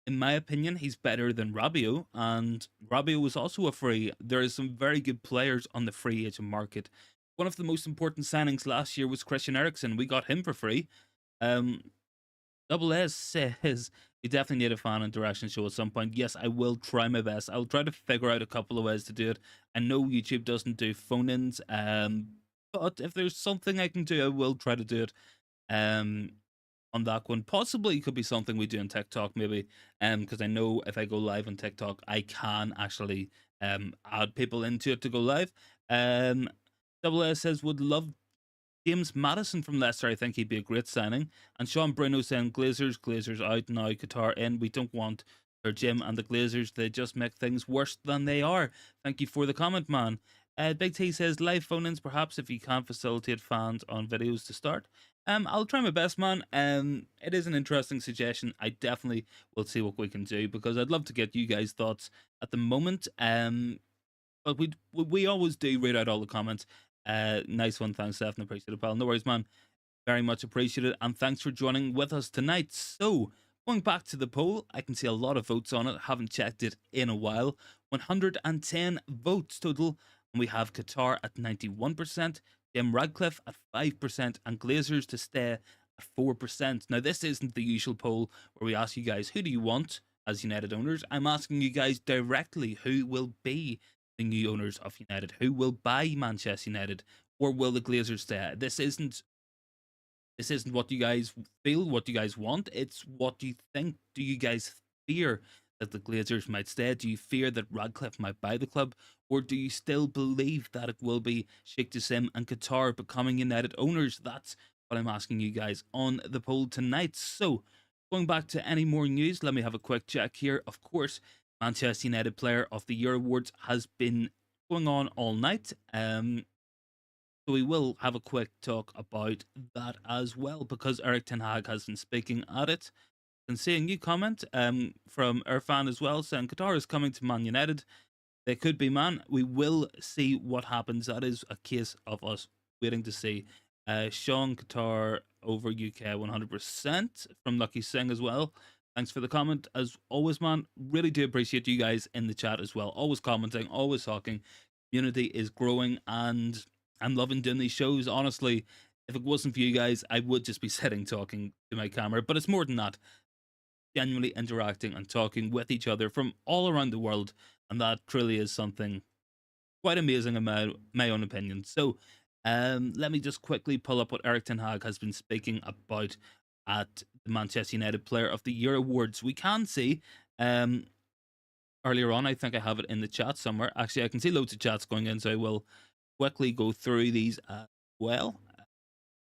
in my opinion, he's better than Rabiot, and Rabiot was also a free. There are some very good players on the free agent market. One of the most important signings last year was Christian Eriksen. We got him for free. Um, Double S says we definitely need a fan interaction show at some point. Yes, I will try my best. I'll try to figure out a couple of ways to do it. I know YouTube doesn't do phone-ins, but if there's something I can do, I will try to do it. On that one. Possibly it could be something we do on TikTok, maybe. Because I know if I go live on TikTok, I can actually add people into it to go live. Double S says would love James Maddison from Leicester. I think he'd be a great signing. And Sean Bruno saying Glazers out now, Qatar in. We don't want their Jim and the Glazers. They just make things worse than they are. Thank you for the comment, man. Big T says live phone-ins, perhaps if you can't facilitate fans on videos to start. I'll try my best, man. It is an interesting suggestion. I definitely will see what we can do, because I'd love to get you guys' thoughts at the moment. But we always do read out all the comments. Nice one, thanks, Stephen. Appreciate it, pal. No worries, man. Very much appreciated, and thanks for joining with us tonight. So, going back to the poll, I can see a lot of votes on it. Haven't checked it in a while. 110 votes total, and we have Qatar at 91%, Jim Radcliffe at 5%, and Glazers to stay at 4%. Now, this isn't the usual poll where we ask you guys, who do you want as United owners? I'm asking you guys directly, who will be the new owners of United? Who will buy Manchester United? Or will the Glazers stay? This isn't what you guys feel, what you guys want. It's what you think. Do you guys fear that the Glazers might stay? Do you fear that Radcliffe might buy the club? Or do you still believe that it will be Sheikh Jassim and Qatar becoming United owners? That's what I'm asking you guys on the poll tonight. So, going back to any more news, let me have a quick check here. Of course, Manchester United Player of the Year awards has been going on all night. So we will have a quick talk about that as well, because Eric Ten Hag has been speaking at it. And see a new comment from our fan as well, saying Qatar is coming to Man United. They could be, man. We will see what happens. That is a case of us waiting to see. Sean, Qatar over UK 100% from Lucky Singh as well. Thanks for the comment. As always, man, really do appreciate you guys in the chat as well. Always commenting, always talking. Community is growing, and I'm loving doing these shows. Honestly, if it wasn't for you guys, I would just be sitting talking to my camera. But it's more than that. Genuinely interacting and talking with each other from all around the world. And that truly is something quite amazing in my own opinion. So let me just quickly pull up what Eric Ten Hag has been speaking about at the Manchester United Player of the Year awards. We can see earlier on, I think I have it in the chat somewhere. Actually, I can see loads of chats going in, so I will quickly go through these as well.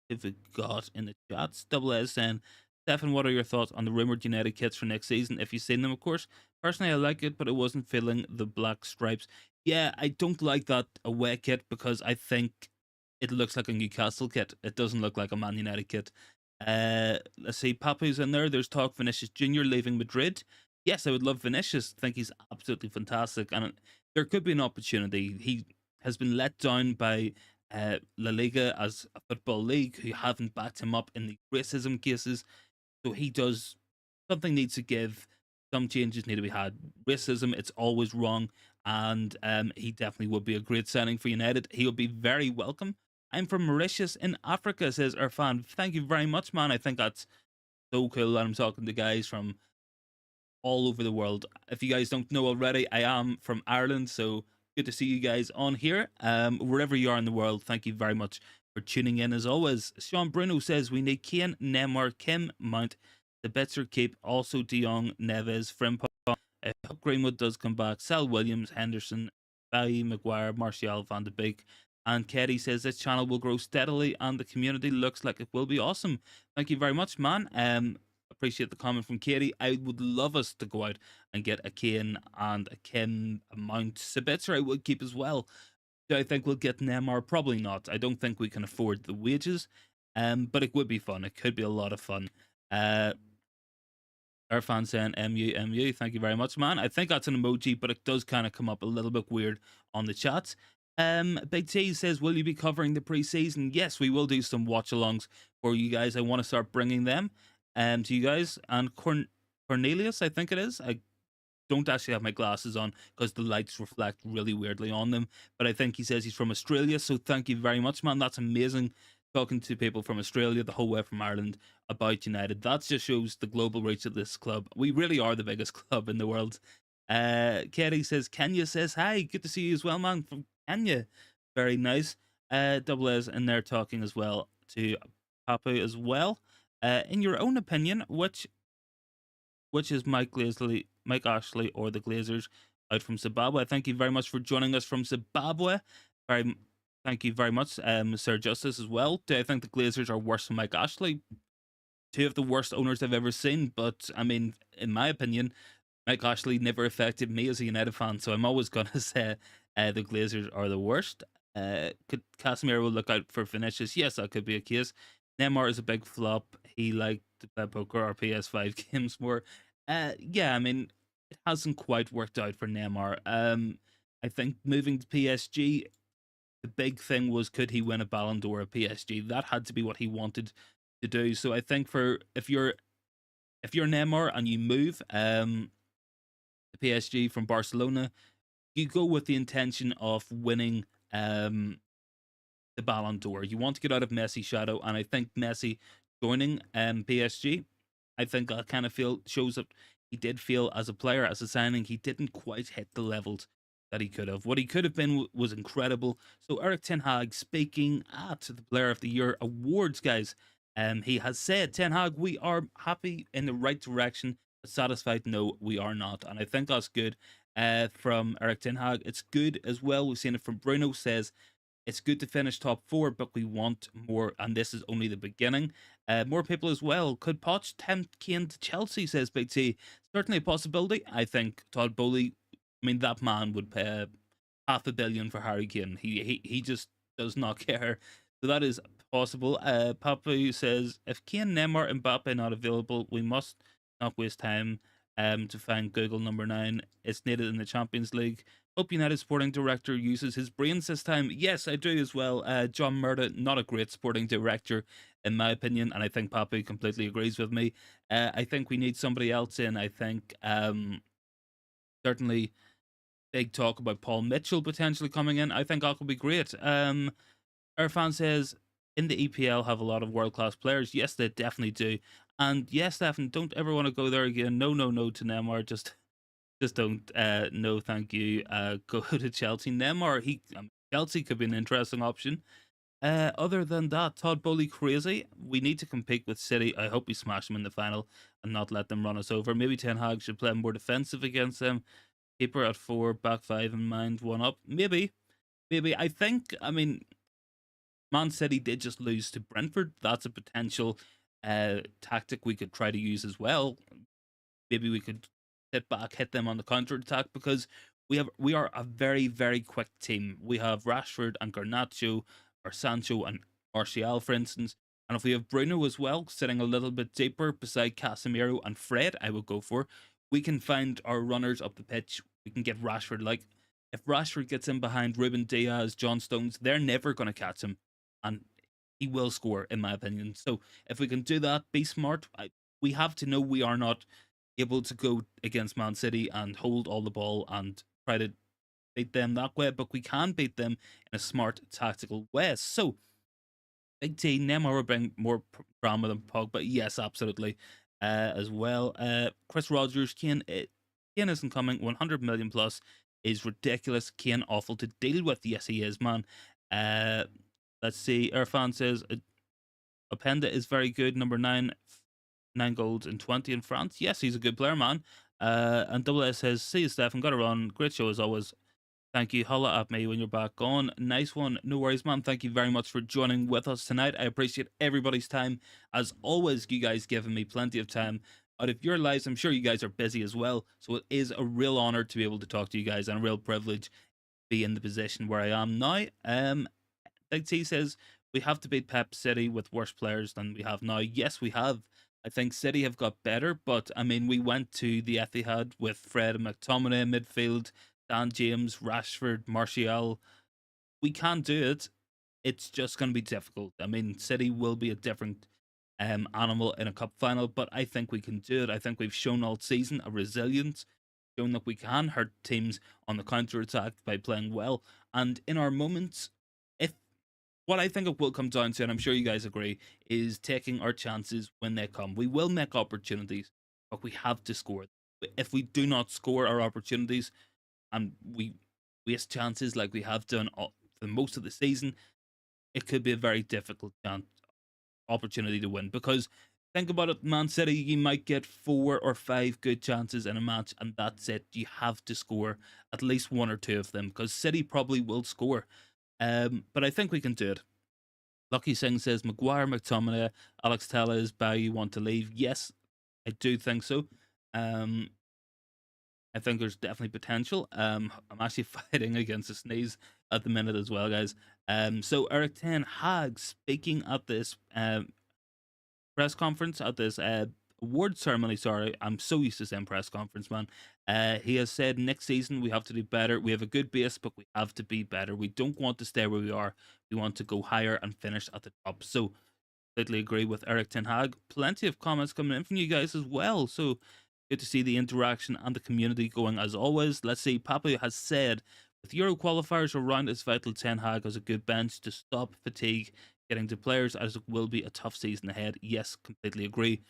If it got in the chats, Double S saying, Stefan, what are your thoughts on the rumoured United kits for next season? If you've seen them, of course. Personally, I like it, but it wasn't filling the black stripes. Yeah, I don't like that away kit, because I think it looks like a Newcastle kit. It doesn't look like a Man United kit. Let's see, Papu's in there. There's talk Vinicius Jr. leaving Madrid. Yes, I would love Vinicius. I think he's absolutely fantastic, and there could be an opportunity. He has been let down by La Liga as a football league who haven't backed him up in the racism cases. So he does something needs to give. Some changes need to be had. Racism, it's always wrong, and he definitely would be a great signing for United. He would be very welcome. I'm from Mauritius in Africa, says our fan. Thank you very much, man. I think that's so cool that I'm talking to guys from all over the world. If you guys don't know already, I am from Ireland, so good to see you guys on here. Wherever you are in the world, thank you very much for tuning in as always. Sean Bruno says we need Kane, Neymar, Kim, Mount, the Betzer keep, also De Jong, Neves, Frimpong. I hope Greenwood does come back. Sal Williams, Henderson, Bailly, Maguire, Martial, Van de Beek. And Katie says this channel will grow steadily and the community looks like it will be awesome. Thank you very much, man. Appreciate the comment from Katie. I would love us to go out and get a Kane and a Kim, a Mount. Sabitzer I would keep as well. Do I think we'll get Neymar? Probably not. I don't think we can afford the wages. But it would be fun. It could be a lot of fun. Our fan saying MU. Thank you very much, man. I think that's an emoji, but it does kind of come up a little bit weird on the chat. Big T says, will you be covering the preseason? Yes, we will do some watch alongs for you guys. I want to start bringing them to you guys. And Cornelius, I think it is. I don't actually have my glasses on because the lights reflect really weirdly on them. But I think he says he's from Australia. So thank you very much, man. That's amazing. Talking to people from Australia, the whole way from Ireland, about United. That just shows the global reach of this club. We really are the biggest club in the world. Katie says, Kenya says, hi, good to see you as well, man, from Kenya. Very nice. Double A's in there talking as well to Papu as well. In your own opinion, which is Mike Ashley, or the Glazers out from Zimbabwe? Thank you very much for joining us from Zimbabwe. Thank you very much, Sir Justice, as well. Do I think the Glazers are worse than Mike Ashley? Two of the worst owners I've ever seen, but I mean, in my opinion, Mike Ashley never affected me as a United fan, so I'm always going to say the Glazers are the worst. Could Casemiro look out for finishes? Yes, that could be a case. Neymar is a big flop. He liked to play poker or PS5 games more. Yeah, I mean, it hasn't quite worked out for Neymar. I think moving to PSG, the big thing was, could he win a Ballon d'Or at PSG? That had to be what he wanted to do. So I think for if you're Neymar and you move to PSG from Barcelona, you go with the intention of winning the Ballon d'Or. You want to get out of Messi's shadow, and I think Messi joining PSG, I think that kind of shows that he did feel as a player, as a signing, he didn't quite hit the levels that he could have. What he could have been was incredible. So Eric Ten Hag speaking at the Player of the Year awards, guys. He has said, Ten Hag, we are happy in the right direction, but satisfied, no, we are not. And I think that's good from Eric Ten Hag. It's good as well. We've seen it from Bruno, says, it's good to finish top four, but we want more, and this is only the beginning. More people as well. Could Poch tempt Kane to Chelsea, says Big T. Certainly a possibility. I think Todd Bowley, I mean, that man would pay $500 million for Harry Kane. He just does not care. So that is possible. Papu says, if Kane, Neymar, and Mbappe not available, we must not waste time to find Google number 9. It's needed in the Champions League. Hope United sporting director uses his brains this time. Yes, I do as well. John Murda, not a great sporting director, in my opinion, and I think Papu completely agrees with me. I think we need somebody else in. I think certainly big talk about Paul Mitchell potentially coming in. I think that would be great. Irfan says, in the EPL have a lot of world-class players. Yes, they definitely do. And yes, Stefan, don't ever want to go there again. No to Neymar. Just don't. No, thank you. Go to Chelsea. Neymar, Chelsea could be an interesting option. Other than that, Todd Bowley crazy. We need to compete with City. I hope we smash them in the final and not let them run us over. Maybe Ten Hag should play more defensive against them. Keeper at 4, back 5 in mind, 1 up. Maybe. I think, I mean, Man City did just lose to Brentford. That's a potential tactic we could try to use as well. Maybe we could sit back, hit them on the counter attack, because we are a very, very quick team. We have Rashford and Garnacho, or Sancho and Martial, for instance. And if we have Bruno as well, sitting a little bit deeper beside Casemiro and Fred, I would go for. We can find our runners up the pitch. We can get Rashford, like, If Rashford gets in behind Ruben Diaz, John Stones, they're never going to catch him, and he will score, in my opinion. So if we can do that, be smart. We have to know we are not able to go against Man City and hold all the ball and try to beat them that way, but we can beat them in a smart tactical way. So Big T, Neymar will bring more drama than Pogba. Yes, absolutely. As well, Chris Rogers, Kane isn't coming. 100 million plus is ridiculous. Kane awful to deal with. Yes, he is, man. Uh, let's see. Irfan says Openda is very good. Number 9, 9 goals in 20 in France. Yes, he's a good player, man. And Double S says, see you, Stefan. Got to run. Great show as always. Thank you. Holla at me when you're back on. Nice one. No worries, man. Thank you very much for joining with us tonight. I appreciate everybody's time. As always, you guys giving me plenty of time out of your lives. I'm sure you guys are busy as well. So it is a real honor to be able to talk to you guys and a real privilege to be in the position where I am now. Big T says, we have to beat Pep City with worse players than we have now. Yes, we have. I think City have got better, but I mean, we went to the Etihad with Fred and McTominay midfield, Dan James, Rashford, Martial. We can do it. It's just going to be difficult. I mean, City will be a different animal in a cup final, but I think we can do it. I think we've shown all season a resilience, shown that we can hurt teams on the counter attack by playing well. And in our moments, if what I think it will come down to, and I'm sure you guys agree, is taking our chances when they come. We will make opportunities, but we have to score. If we do not score our opportunities and we waste chances like we have done for most of the season, it could be a very difficult opportunity to win. Because think about it, Man City, you might get 4 or 5 good chances in a match, and that's it. You have to score at least 1 or 2 of them, because City probably will score. But I think we can do it. Lucky Singh says Maguire, McTominay, Alex Telles, Bailly want to leave. Yes, I do think so. I think there's definitely potential. I'm actually fighting against a sneeze at the minute as well, guys. So Eric Ten Hag speaking at this press conference, at this award ceremony. Sorry, I'm so used to saying press conference, man. He has said next season we have to do better. We have a good base, but we have to be better. We don't want to stay where we are. We want to go higher and finish at the top. So completely agree with Eric Ten Hag. Plenty of comments coming in from you guys as well. So good to see the interaction and the community going as always. Let's see. Papa has said, with Euro qualifiers around, it's vital Ten Hag has a good bench to stop fatigue getting to players, as it will be a tough season ahead. Yes, completely agree.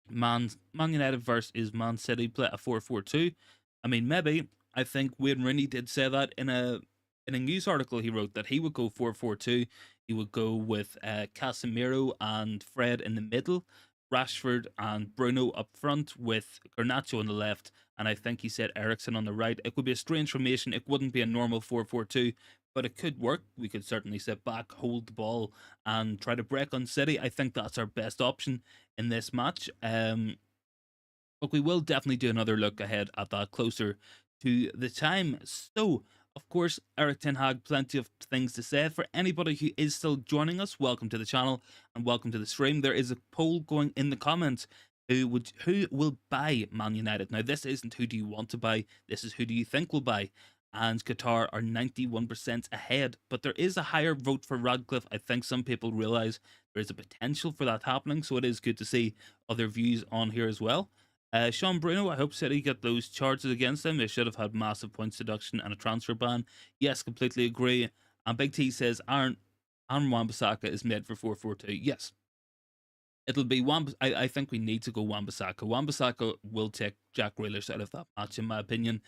Man United versus Man City play a 4-4-2. I mean, maybe. I think Wayne Rooney did say that in a news article he wrote, that he would go 4-4-2. He would go with Casemiro and Fred in the middle, Rashford and Bruno up front, with Garnacho on the left, and I think he said Eriksen on the right. It would be a strange formation. It wouldn't be a normal 4-4-2, but it could work. We could certainly sit back, hold the ball, and try to break on City. I think that's our best option in this match. But we will definitely do another look ahead at that closer to the time. So, of course, Eric Ten Hag, plenty of things to say. For anybody who is still joining us, welcome to the channel and welcome to the stream. There is a poll going in the comments. Who will buy Man United? Now, this isn't who do you want to buy. This is who do you think will buy. And Qatar are 91% ahead. But there is a higher vote for Radcliffe. I think some people realise there is a potential for that happening. So it is good to see other views on here as well. Sean Bruno, I hope City get those charges against them. They should have had massive points deduction and a transfer ban. Yes, completely agree. And Big T says Aaron Wan-Bissaka is made for 4-4-2. Yes. It'll be I think we need to go Wan-Bissaka. Wan-Bissaka will take Jack Grealish out of that match, in my opinion.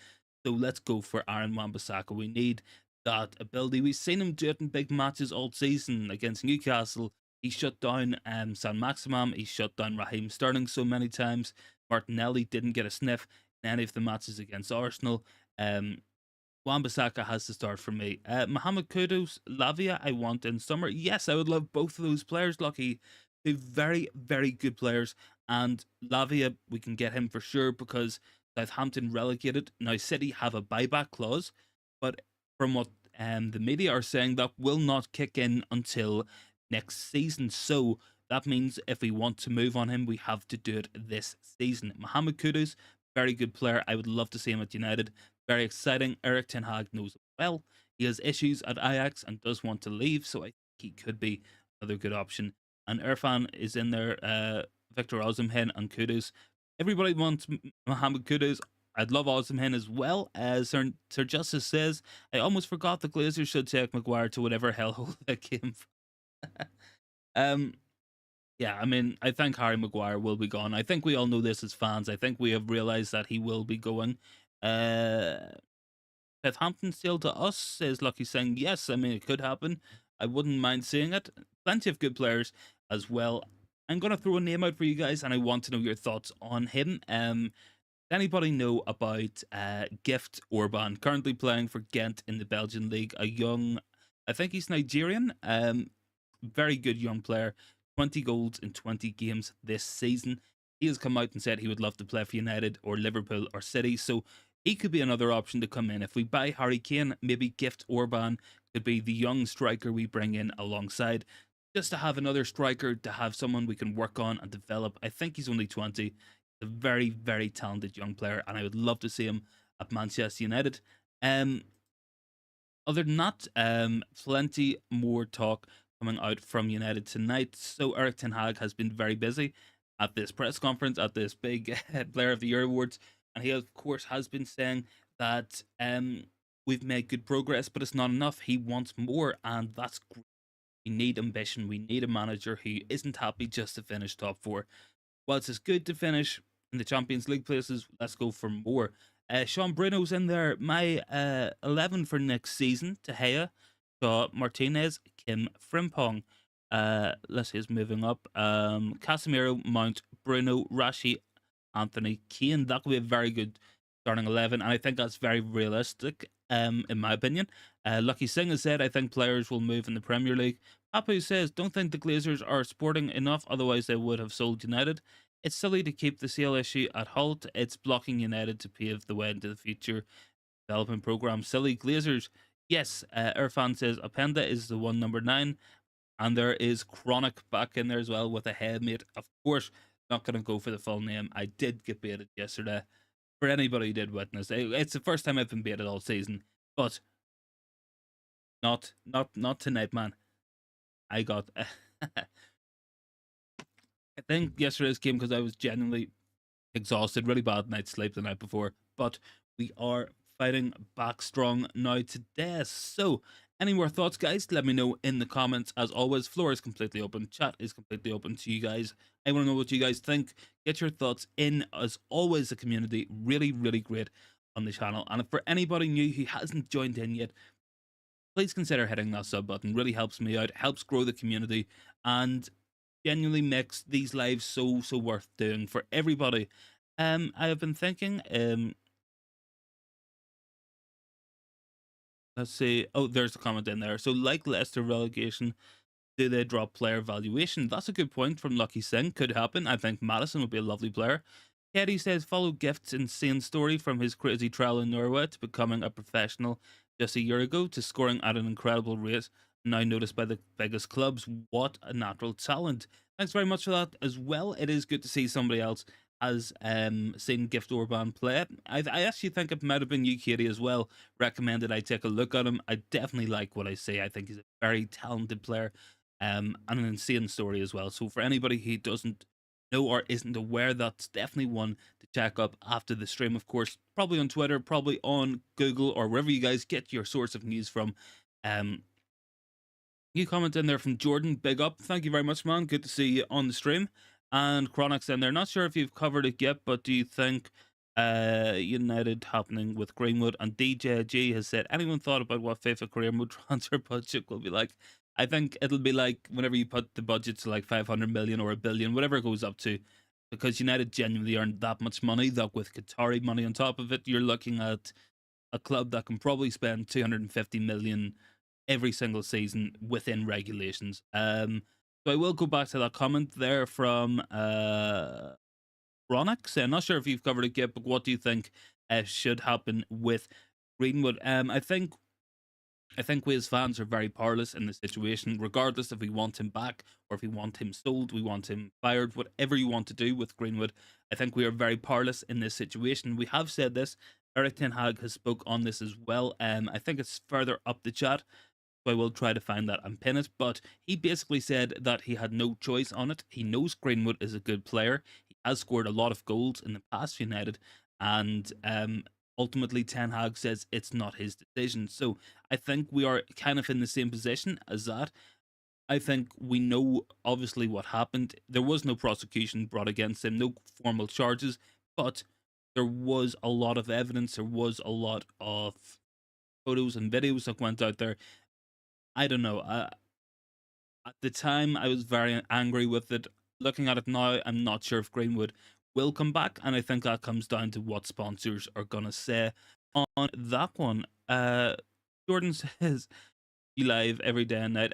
So let's go for Aaron Wan-Bissaka. We need that ability. We've seen him do it in big matches all season against Newcastle. He shut down San Maximum. He shut down Raheem Sterling so many times. Martinelli didn't get a sniff in any of the matches against Arsenal. Wan-Bissaka has to start for me. Mohamed Kudus, Lavia, I want in summer. Yes, I would love both of those players, Lucky. Two very, very good players. And Lavia, we can get him for sure because Southampton relegated. Now, City have a buyback clause, but from what the media are saying, that will not kick in until next season. So that means if we want to move on him, we have to do it this season. Mohamed Kudus, very good player. I would love to see him at United. Very exciting. Eric Ten Hag knows it well. He has issues at Ajax and does want to leave, so I think he could be another good option. And Irfan is in there. Victor Osimhen and Kudus. Everybody wants Mohamed Kudus. I'd love Osimhen as well. As Sir Justice says, I almost forgot the Glazers should take Maguire to whatever hellhole that came from. um, yeah, I mean, I think Harry Maguire will be gone. I think we all know this as fans. I think we have realised that he will be going. Southampton sale to us, says Lucky, saying yes. I mean, it could happen. I wouldn't mind seeing it. Plenty of good players as well. I'm going to throw a name out for you guys, and I want to know your thoughts on him. Anybody know about Gift Orban, currently playing for Ghent in the Belgian league? A young, I think he's Nigerian. Very good young player. 20 goals in 20 games this season. He has come out and said he would love to play for United or Liverpool or City. So he could be another option to come in. If we buy Harry Kane, maybe Gift Orban could be the young striker we bring in alongside. Just to have another striker, to have someone we can work on and develop. I think he's only 20. He's a very, very talented young player, and I would love to see him at Manchester United. Other than that, plenty more talk coming out from United tonight. So Eric Ten Hag has been very busy at this press conference, at this big Player of the Year awards, and he of course has been saying that we've made good progress, but it's not enough. He wants more, and that's great. We need ambition. We need a manager who isn't happy just to finish top four. Whilst it's good to finish in the Champions League places, let's go for more. Sean Bruno's in there. My 11 for next season: De Gea, Shaw, Martinez, Kim, Frimpong. Let's see, is moving up. Casemiro, Mount, Bruno, Rashi, Anthony, Kane. That could be a very good starting 11, and I think that's very realistic. In my opinion, Lucky Singh has said, I think players will move in the Premier League. Papu says, don't think the Glazers are sporting enough, otherwise they would have sold United. It's silly to keep the sale issue at halt. It's blocking United to pave the way into the future development program. Silly Glazers. Yes, Irfan says, Openda is the one, number 9. And there is Chronic back in there as well with a headmate. Of course, not going to go for the full name. I did get baited yesterday. For anybody who did witness, it's the first time I've been baited all season. But not tonight, man. I got... I think yesterday's game because I was genuinely exhausted. Really bad night's sleep the night before. But we are fighting back strong now today. So, any more thoughts, guys? Let me know in the comments. As always, floor is completely open. Chat is completely open to you guys. I want to know what you guys think. Get your thoughts in. As always, the community really, really great on the channel. And for anybody new who hasn't joined in yet, please consider hitting that sub button. Really helps me out, helps grow the community, and genuinely makes these lives so worth doing for everybody. I have been thinking, let's see. Oh, there's a comment in there. So, like Leicester relegation, do they drop player valuation? That's a good point from Lucky Singh. Could happen. I think Madison would be a lovely player. Eddie says, follow Gift's insane story from his crazy trial in Norway to becoming a professional just a year ago to scoring at an incredible rate, now noticed by the biggest clubs. What a natural talent. Thanks very much for that as well. It is good to see somebody else has seen Gift Orban play. I actually think it might have been UTD as well recommended I take a look at him. I definitely like what I see. I think he's a very talented player, and an insane story as well. So for anybody who doesn't know or isn't aware, that's definitely one to check up after the stream. Of course, probably on Twitter, probably on Google, or wherever you guys get your source of news from. New comment in there from Jordan. Big up. Thank you very much, man. Good to see you on the stream. And Chronic's in there. Not sure if you've covered it yet, but do you think United happening with Greenwood? And DJG has said, anyone thought about what FIFA career mode transfer budget will be like? I think it'll be like whenever you put the budget to like 500 million or a billion, whatever it goes up to, because United genuinely earned that much money, that with Qatari money on top of it, you're looking at a club that can probably spend 250 million every single season within regulations. So I will go back to that comment there from Ronix. I'm not sure if you've covered it yet, but what do you think should happen with Greenwood? I think we as fans are very powerless in this situation, regardless if we want him back or if we want him sold, we want him fired, whatever you want to do with Greenwood. I think we are very powerless in this situation. We have said this Eric Ten Hag has spoke on this as well. I think it's further up the chat, so I will try to find that and pin it. But he basically said that he had no choice on it. He knows Greenwood is a good player. He has scored a lot of goals in the past for United, and ultimately Ten Hag says it's not his decision. So I think we are kind of in the same position as that. I think we know obviously what happened. There was no prosecution brought against him, no formal charges, but there was a lot of evidence. There was a lot of photos and videos that went out there. I don't know. At the time, I was very angry with it. Looking at it now, I'm not sure if Greenwood will come back, and I think that comes down to what sponsors are gonna say on that one. Jordan says you live every day and night.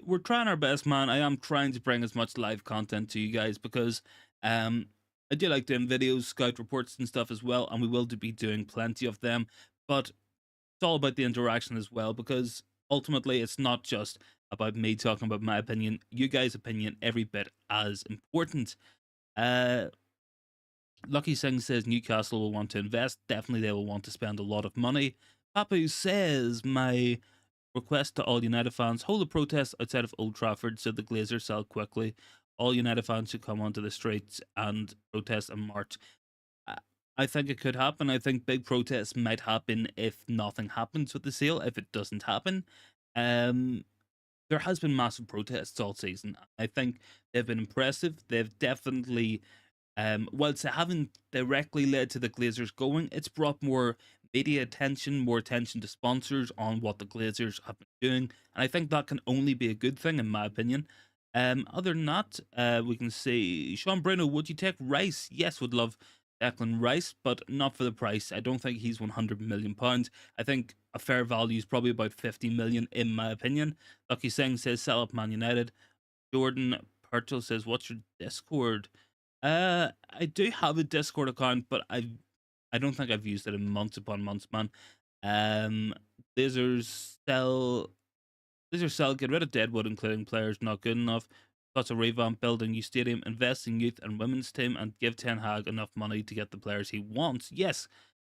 We're trying our best, man. I am trying to bring as much live content to you guys because I do like doing videos, scout reports and stuff as well, and we will be doing plenty of them. But it's all about the interaction as well, because ultimately it's not just about me talking about my opinion. You guys' opinion every bit as important. Uh Lucky Singh says Newcastle will want to invest. Definitely they will want to spend a lot of money. Papu says my request to all United fans, hold a protest outside of Old Trafford so the Glazers sell quickly. All United fans should come onto the streets and protest and march. I I think it could happen. I think big protests might happen if nothing happens with the sale. If it doesn't happen, um, there has been massive protests all season. I think they've been impressive. They've definitely, whilst they haven't directly led to the Glazers going, it's brought more media attention, more attention to sponsors on what the Glazers have been doing, and I think that can only be a good thing, in my opinion. Other than that, we can say Sean Bruno, would you take Rice? Yes, would love Declan Rice, but not for the price. I don't think he's £100 million. I think a fair value is probably about 50 million, in my opinion. Lucky Singh says sell up Man United. Jordan Purtle says, what's your Discord? I do have a Discord account, but I don't think I've used it in months upon months, man. Um, Lasers sell, get rid of Deadwood, including players not good enough. Got to revamp, build a new stadium, invest in youth and women's team, and give Ten Hag enough money to get the players he wants. Yes.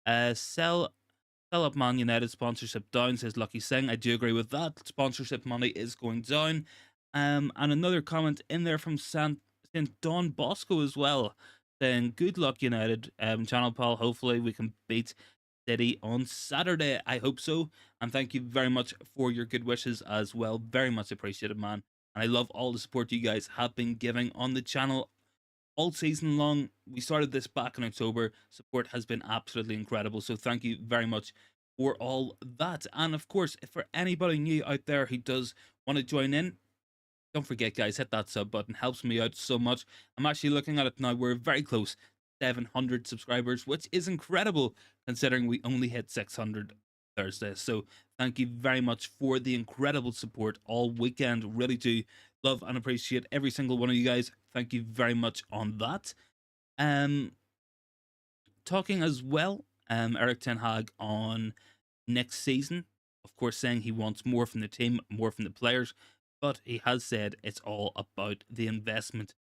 Sell up Man United sponsorship down, says Lucky Singh. I do agree with that. Sponsorship money is going down. And another comment in there from St. Don Bosco as well, saying, good luck, United. Channel Pal, hopefully we can beat City on Saturday. I hope so. And thank you very much for your good wishes as well. Very much appreciated, man. And I love all the support you guys have been giving on the channel all season long. We started this back in October. Support has been absolutely incredible. So thank you very much for all that. And of course, if for anybody new out there who does want to join in, don't forget, guys, hit that sub button. Helps me out so much. I'm actually looking at it now. We're very close. 700 subscribers, which is incredible considering we only hit 600 Thursday. So thank you very much for the incredible support all weekend. Really do love and appreciate every single one of you guys. Thank you very much on that. Um, Talking as well, Eric Ten Hag on next season, of course, saying he wants more from the team, more from the players, but he has said it's all about the investment.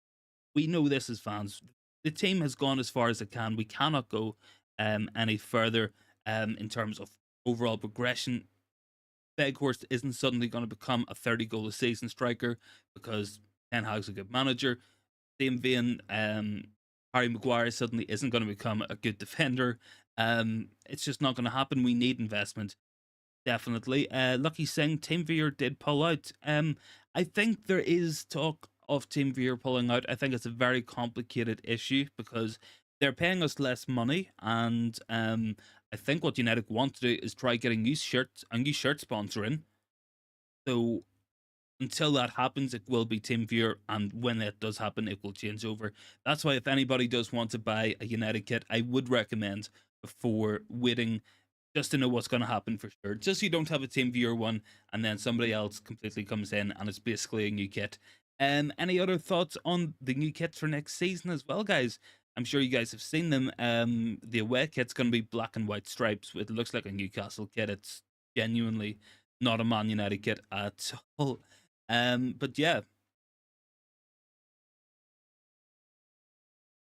We know this as fans. The team has gone as far as it can. We cannot go any further in terms of overall progression. Beghorst isn't suddenly going to become a 30 goal a season striker because Ten Hag's a good manager. Same vein, Harry Maguire suddenly isn't going to become a good defender. It's just not going to happen. We need investment, definitely. Lucky Singh, Team Veer did pull out. I think there is talk of Team Veer pulling out. I think it's a very complicated issue because they're paying us less money, and I think what United want to do is try getting a new shirt sponsor in. So until that happens, it will be Team Viewer, and when that does happen, it will change over. That's why if anybody does want to buy a United kit, I would recommend before waiting just to know what's going to happen for sure. Just so you don't have a Team Viewer one and then somebody else completely comes in and it's basically a new kit. Any other thoughts on the new kits for next season as well, guys? I'm sure you guys have seen them. The away kit's going to be black and white stripes. It looks like a Newcastle kit. It's genuinely not a Man United kit at all. But yeah,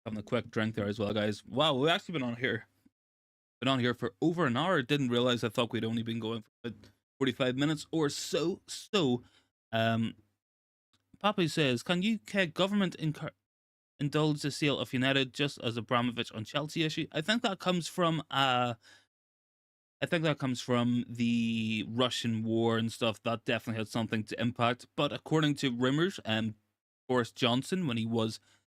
having a quick drink there as well, guys. Wow, we've actually been on here Been on here for over an hour. Didn't realize. I thought we'd only been going for about 45 minutes or so. Um, Papi says, can UK government indulge the sale of United just as Abramovich on Chelsea issue? I think that comes from the Russian war and stuff. That definitely had something to impact. But according to rumors, Boris Johnson, when he was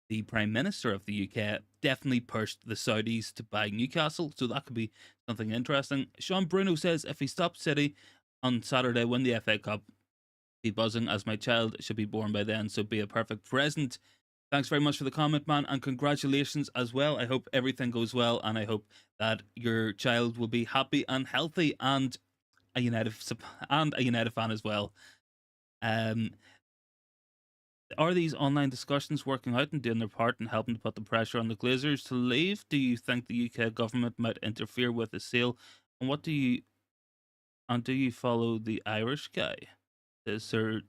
the Prime Minister of the UK, definitely pushed the Saudis to buy Newcastle. So that could be something interesting. Sean Bruno says, if he stops City on Saturday, win the FA Cup, be buzzing as my child should be born by then. So be a perfect present. Thanks very much for the comment, man, and congratulations as well. I hope everything goes well, and I hope that your child will be happy and healthy, and a United fan as well. Are these online discussions working out and doing their part in helping to put the pressure on the Glazers to leave? Do you think the UK government might interfere with the sale? And do you follow the Irish guy? Says Sir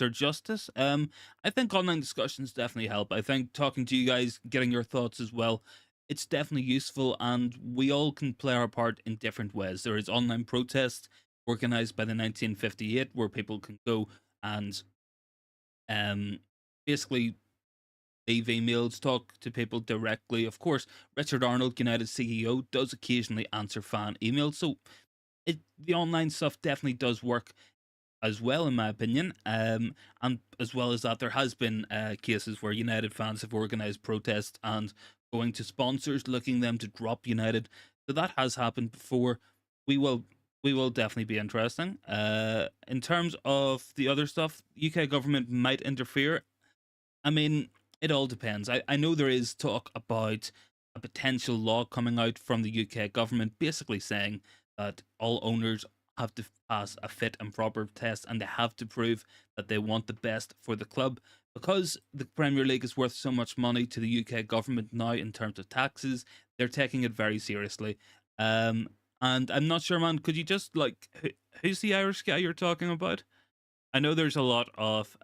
Justice. I think online discussions definitely help. I think talking to you guys, getting your thoughts as well, it's definitely useful, and we all can play our part in different ways. There is online protests organized by the 1958 where people can go and basically leave emails, talk to people directly. Of course, Richard Arnold, United CEO, does occasionally answer fan emails, so the online stuff definitely does work as well, in my opinion. And as well as that, there has been cases where United fans have organised protests and going to sponsors looking them to drop United. So that has happened before. We will definitely be interesting. In terms of the other stuff, UK government might interfere. I mean, it all depends. I know there is talk about a potential law coming out from the UK government basically saying that all owners have to pass a fit and proper test, and they have to prove that they want the best for the club. Because the Premier League is worth so much money to the UK government now in terms of taxes, they're taking it very seriously. And I'm not sure, man, could you just, like, who's the Irish guy you're talking about? I know there's a lot of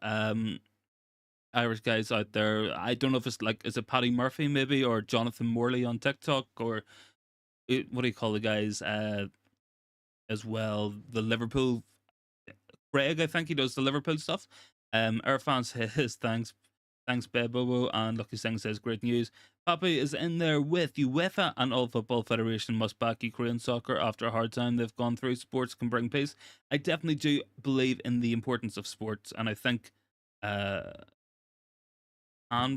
Irish guys out there. I don't know if it's like, is it Paddy Murphy maybe, or Jonathan Morley on TikTok, or what do you call the guys as well? The Liverpool Craig, I think he does the Liverpool stuff. Irfan says thanks Bebobo, and Lucky Singh says great news. Papi is in there with UEFA, and all football federation must back Ukraine soccer after a hard time they've gone through. Sports can bring peace. I definitely do believe in the importance of sports, and I think can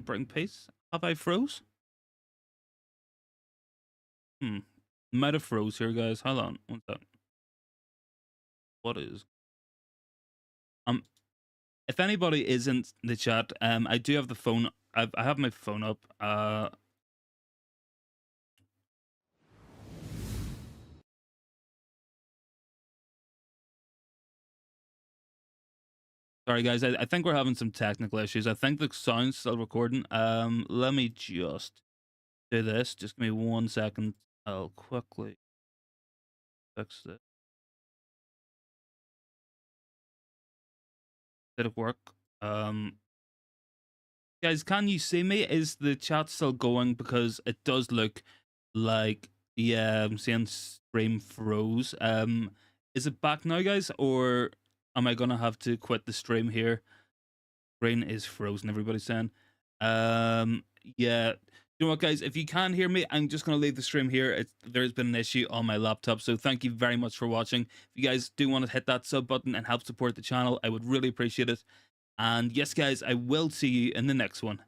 bring peace. Have I froze? Might have froze here, guys. Hold on. What's that? What is? If anybody is in the chat, I do have the phone. I have my phone up. Sorry, guys. I think we're having some technical issues. I think the sound's still recording. Let me just do this. Just give me 1 second. I'll quickly fix it. Did it work? Guys, can you see me? Is the chat still going? Because it does look like, yeah, I'm seeing stream froze. Is it back now, guys, or am I gonna have to quit the stream here? Brain is frozen, everybody's saying. Yeah. You know what, guys? If you can hear me, I'm just going to leave the stream here. There's been an issue on my laptop, so thank you very much for watching. If you guys do want to hit that sub button and help support the channel, I would really appreciate it. And yes, guys, I will see you in the next one.